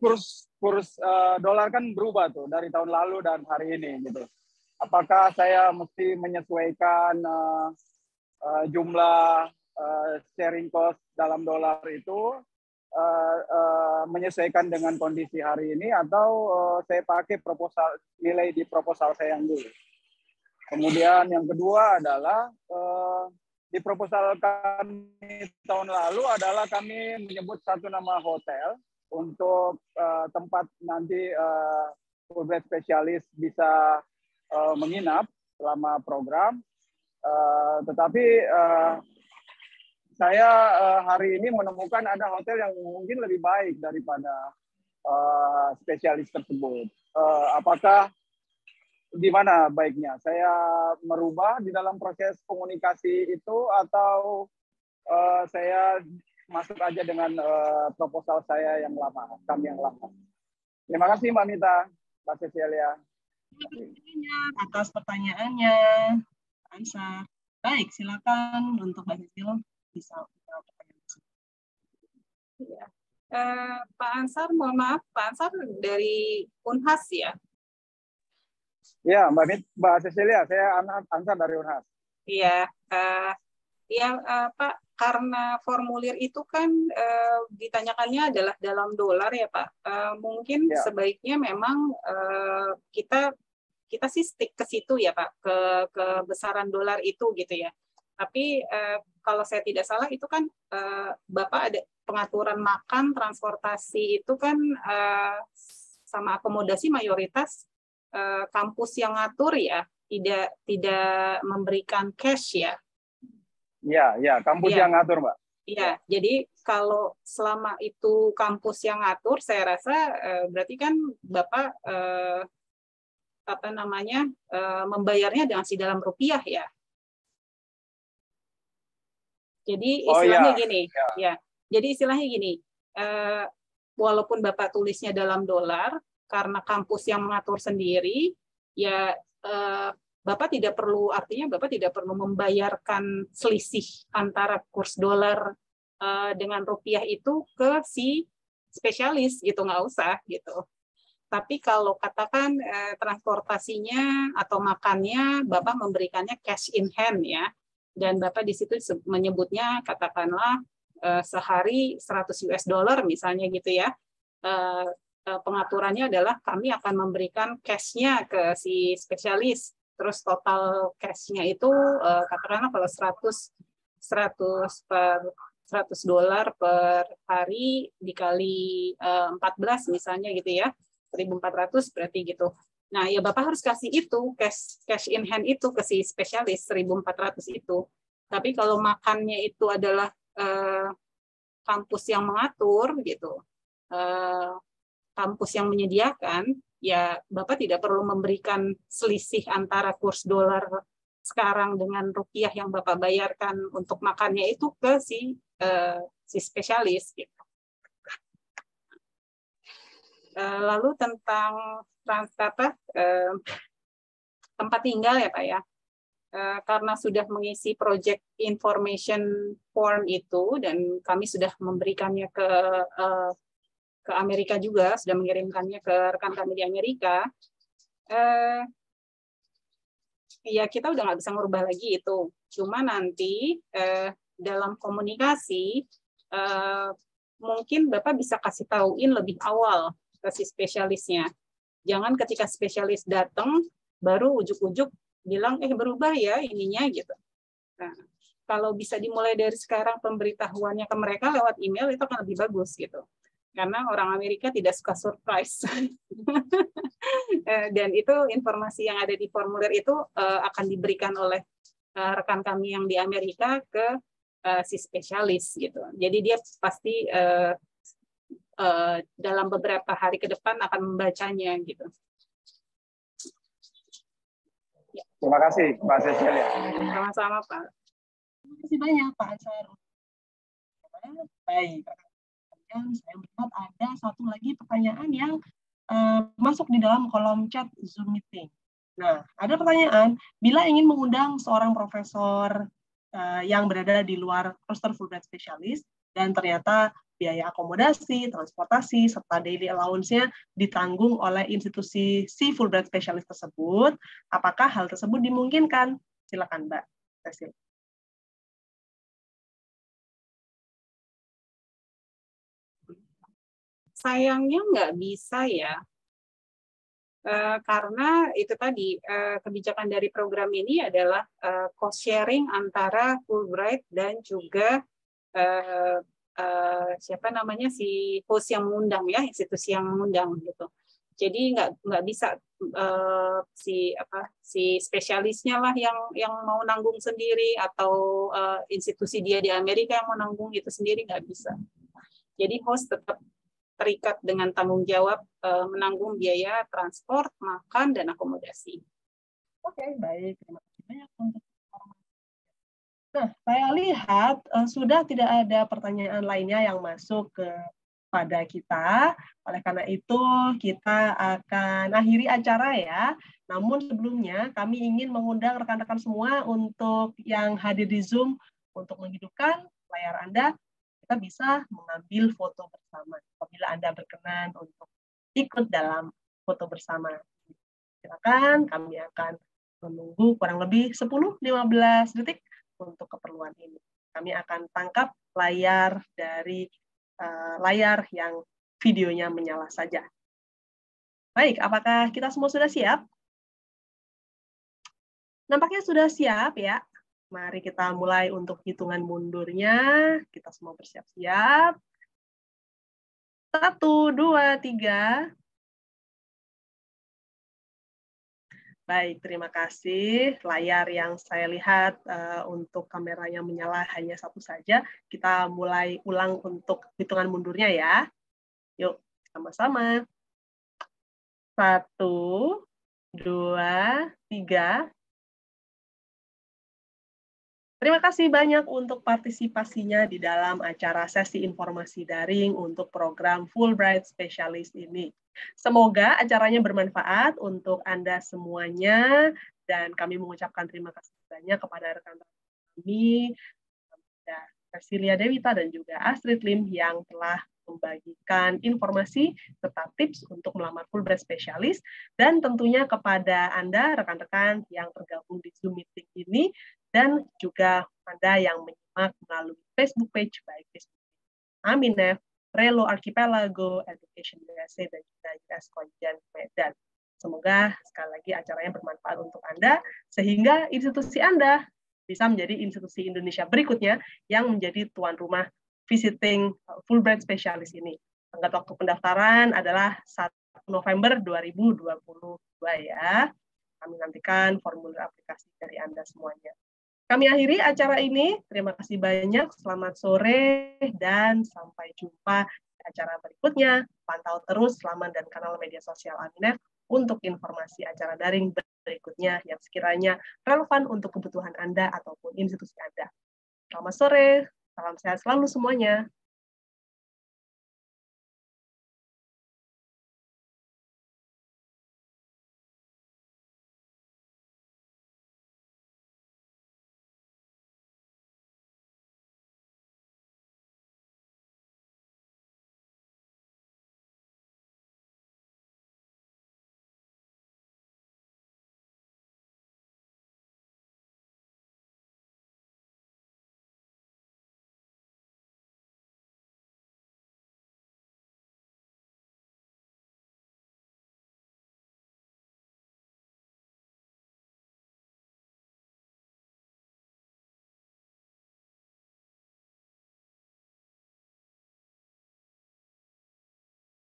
kurs dolar kan berubah tuh dari tahun lalu dan hari ini gitu. Apakah saya mesti menyesuaikan jumlah sharing cost dalam dolar itu menyesuaikan dengan kondisi hari ini, atau saya pakai nilai di proposal saya yang dulu? Kemudian yang kedua adalah di proposal kami tahun lalu adalah kami menyebut satu nama hotel untuk tempat nanti Fulbright Specialist bisa menginap selama program. Tetapi saya hari ini menemukan ada hotel yang mungkin lebih baik daripada spesialis tersebut. Apakah di mana baiknya? Saya merubah di dalam proses komunikasi itu, atau saya masuk aja dengan proposal saya yang lama, kami yang lama? Terima kasih Mbak Mita, Mbak Cecilia. Terima kasih atas pertanyaannya, Pak Ansar. Baik, silakan untuk Mbak Cecil bisa pertanyaan. Ya. Pak Ansar, mohon maaf, Pak Ansar dari Unhas ya? Ya, Mbak Cecilia, saya Ansar dari Unhas. Iya, Pak, karena formulir itu kan ditanyakannya adalah dalam dolar ya Pak. Mungkin ya, sebaiknya memang kita sih stick ke situ ya Pak, ke besaran dolar itu gitu ya. Tapi kalau saya tidak salah itu kan Bapak ada pengaturan makan, transportasi itu kan sama akomodasi mayoritas kampus yang ngatur ya, tidak memberikan cash ya. Iya, kampus yang ngatur, Mbak. Iya, jadi kalau selama itu kampus yang ngatur, saya rasa berarti kan Bapak membayarnya dengan dalam rupiah ya. Jadi istilahnya gini, ya. Jadi istilahnya gini, walaupun Bapak tulisnya dalam dolar, karena kampus yang mengatur sendiri, ya Bapak tidak perlu, artinya Bapak tidak perlu membayarkan selisih antara kurs dolar dengan rupiah itu ke si spesialis gitu, nggak usah gitu. Tapi kalau katakan transportasinya atau makannya Bapak memberikannya cash in hand ya, dan Bapak di situ menyebutnya katakanlah sehari $100 misalnya gitu ya. Pengaturannya adalah kami akan memberikan cash-nya ke si spesialis. Terus total cash-nya itu katakanlah kalau $100 per hari dikali 14 misalnya gitu ya, 1.400 berarti gitu. Nah, ya Bapak harus kasih itu, cash in hand itu ke si spesialis 1.400 itu. Tapi kalau makannya itu adalah kampus yang mengatur gitu, kampus yang menyediakan, ya Bapak tidak perlu memberikan selisih antara kurs dolar sekarang dengan rupiah yang Bapak bayarkan untuk makannya itu ke si spesialis gitu. Lalu tentang tempat tinggal ya Pak ya, karena sudah mengisi project information form itu dan kami sudah memberikannya ke Amerika juga, sudah mengirimkannya ke rekan kami di Amerika, ya kita udah nggak bisa ngubah lagi itu. Cuma nanti dalam komunikasi mungkin Bapak bisa kasih tauin lebih awal ke si spesialisnya. Jangan ketika spesialis datang baru ujuk-ujuk bilang berubah ya ininya gitu. Nah, kalau bisa dimulai dari sekarang pemberitahuannya ke mereka lewat email itu akan lebih bagus gitu. Karena orang Amerika tidak suka surprise. Dan itu informasi yang ada di formulir itu akan diberikan oleh rekan kami yang di Amerika ke si spesialis gitu. Jadi dia pasti dalam beberapa hari ke depan akan membacanya gitu. Ya. Terima kasih Mbak Cecilia. Sama-sama Pak. Terima kasih banyak Pak Ansar. Baik, saya melihat ada satu lagi pertanyaan yang masuk di dalam kolom chat Zoom meeting. Nah, ada pertanyaan, bila ingin mengundang seorang profesor yang berada di luar roster Fulbright Specialist dan ternyata biaya akomodasi, transportasi, serta daily allowance-nya ditanggung oleh institusi si Fulbright Specialist tersebut, apakah hal tersebut dimungkinkan? Silakan Mbak Cecil. Sayangnya nggak bisa ya, karena itu tadi kebijakan dari program ini adalah cost sharing antara Fulbright dan juga siapa namanya si host yang mengundang ya, institusi yang mengundang gitu. Jadi nggak bisa si spesialisnya lah yang mau nanggung sendiri atau institusi dia di Amerika yang mau nanggung itu sendiri, nggak bisa. Jadi host tetap terikat dengan tanggung jawab menanggung biaya transport, makan, dan akomodasi. Oke, baik. Terima kasih banyak untuk informasi. Nah, saya lihat sudah tidak ada pertanyaan lainnya yang masuk kepada kita. Oleh karena itu, kita akan akhiri acara ya. Namun sebelumnya, kami ingin mengundang rekan-rekan semua untuk yang hadir di Zoom untuk menghidupkan layar Anda. Kita bisa mengambil foto bersama apabila Anda berkenan untuk ikut dalam foto bersama. Silakan, kami akan menunggu kurang lebih 10-15 detik untuk keperluan ini. Kami akan tangkap layar dari layar yang videonya menyala saja. Baik, apakah kita semua sudah siap? Nampaknya sudah siap ya. Mari kita mulai untuk hitungan mundurnya. Kita semua bersiap-siap. 1, 2, 3. Baik, terima kasih. Layar yang saya lihat untuk kamera yang menyala hanya satu saja. Kita mulai ulang untuk hitungan mundurnya ya. Yuk, sama-sama. 1, 2, 3. Terima kasih banyak untuk partisipasinya di dalam acara sesi informasi daring untuk program Fulbright Specialist ini. Semoga acaranya bermanfaat untuk Anda semuanya, dan kami mengucapkan terima kasih banyak kepada rekan-rekan kami, Cecilia Dewita dan juga Astrid Lim yang telah membagikan informasi serta tips untuk melamar Fulbright Specialist, dan tentunya kepada Anda rekan-rekan yang tergabung di Zoom meeting ini, dan juga Anda yang menyimak melalui Facebook page baik Facebook Aminef, Relo Archipelago, Education USA, dan juga US Konjen Medan. Semoga sekali lagi acaranya bermanfaat untuk Anda, sehingga institusi Anda bisa menjadi institusi Indonesia berikutnya yang menjadi tuan rumah visiting Fulbright Specialist ini. Tenggat waktu pendaftaran adalah 1 November 2022 ya. Kami nantikan formulir aplikasi dari Anda semuanya. Kami akhiri acara ini. Terima kasih banyak. Selamat sore dan sampai jumpa di acara berikutnya. Pantau terus laman dan kanal media sosial Aminef untuk informasi acara daring berikutnya yang sekiranya relevan untuk kebutuhan Anda ataupun institusi Anda. Selamat sore, salam sehat selalu semuanya.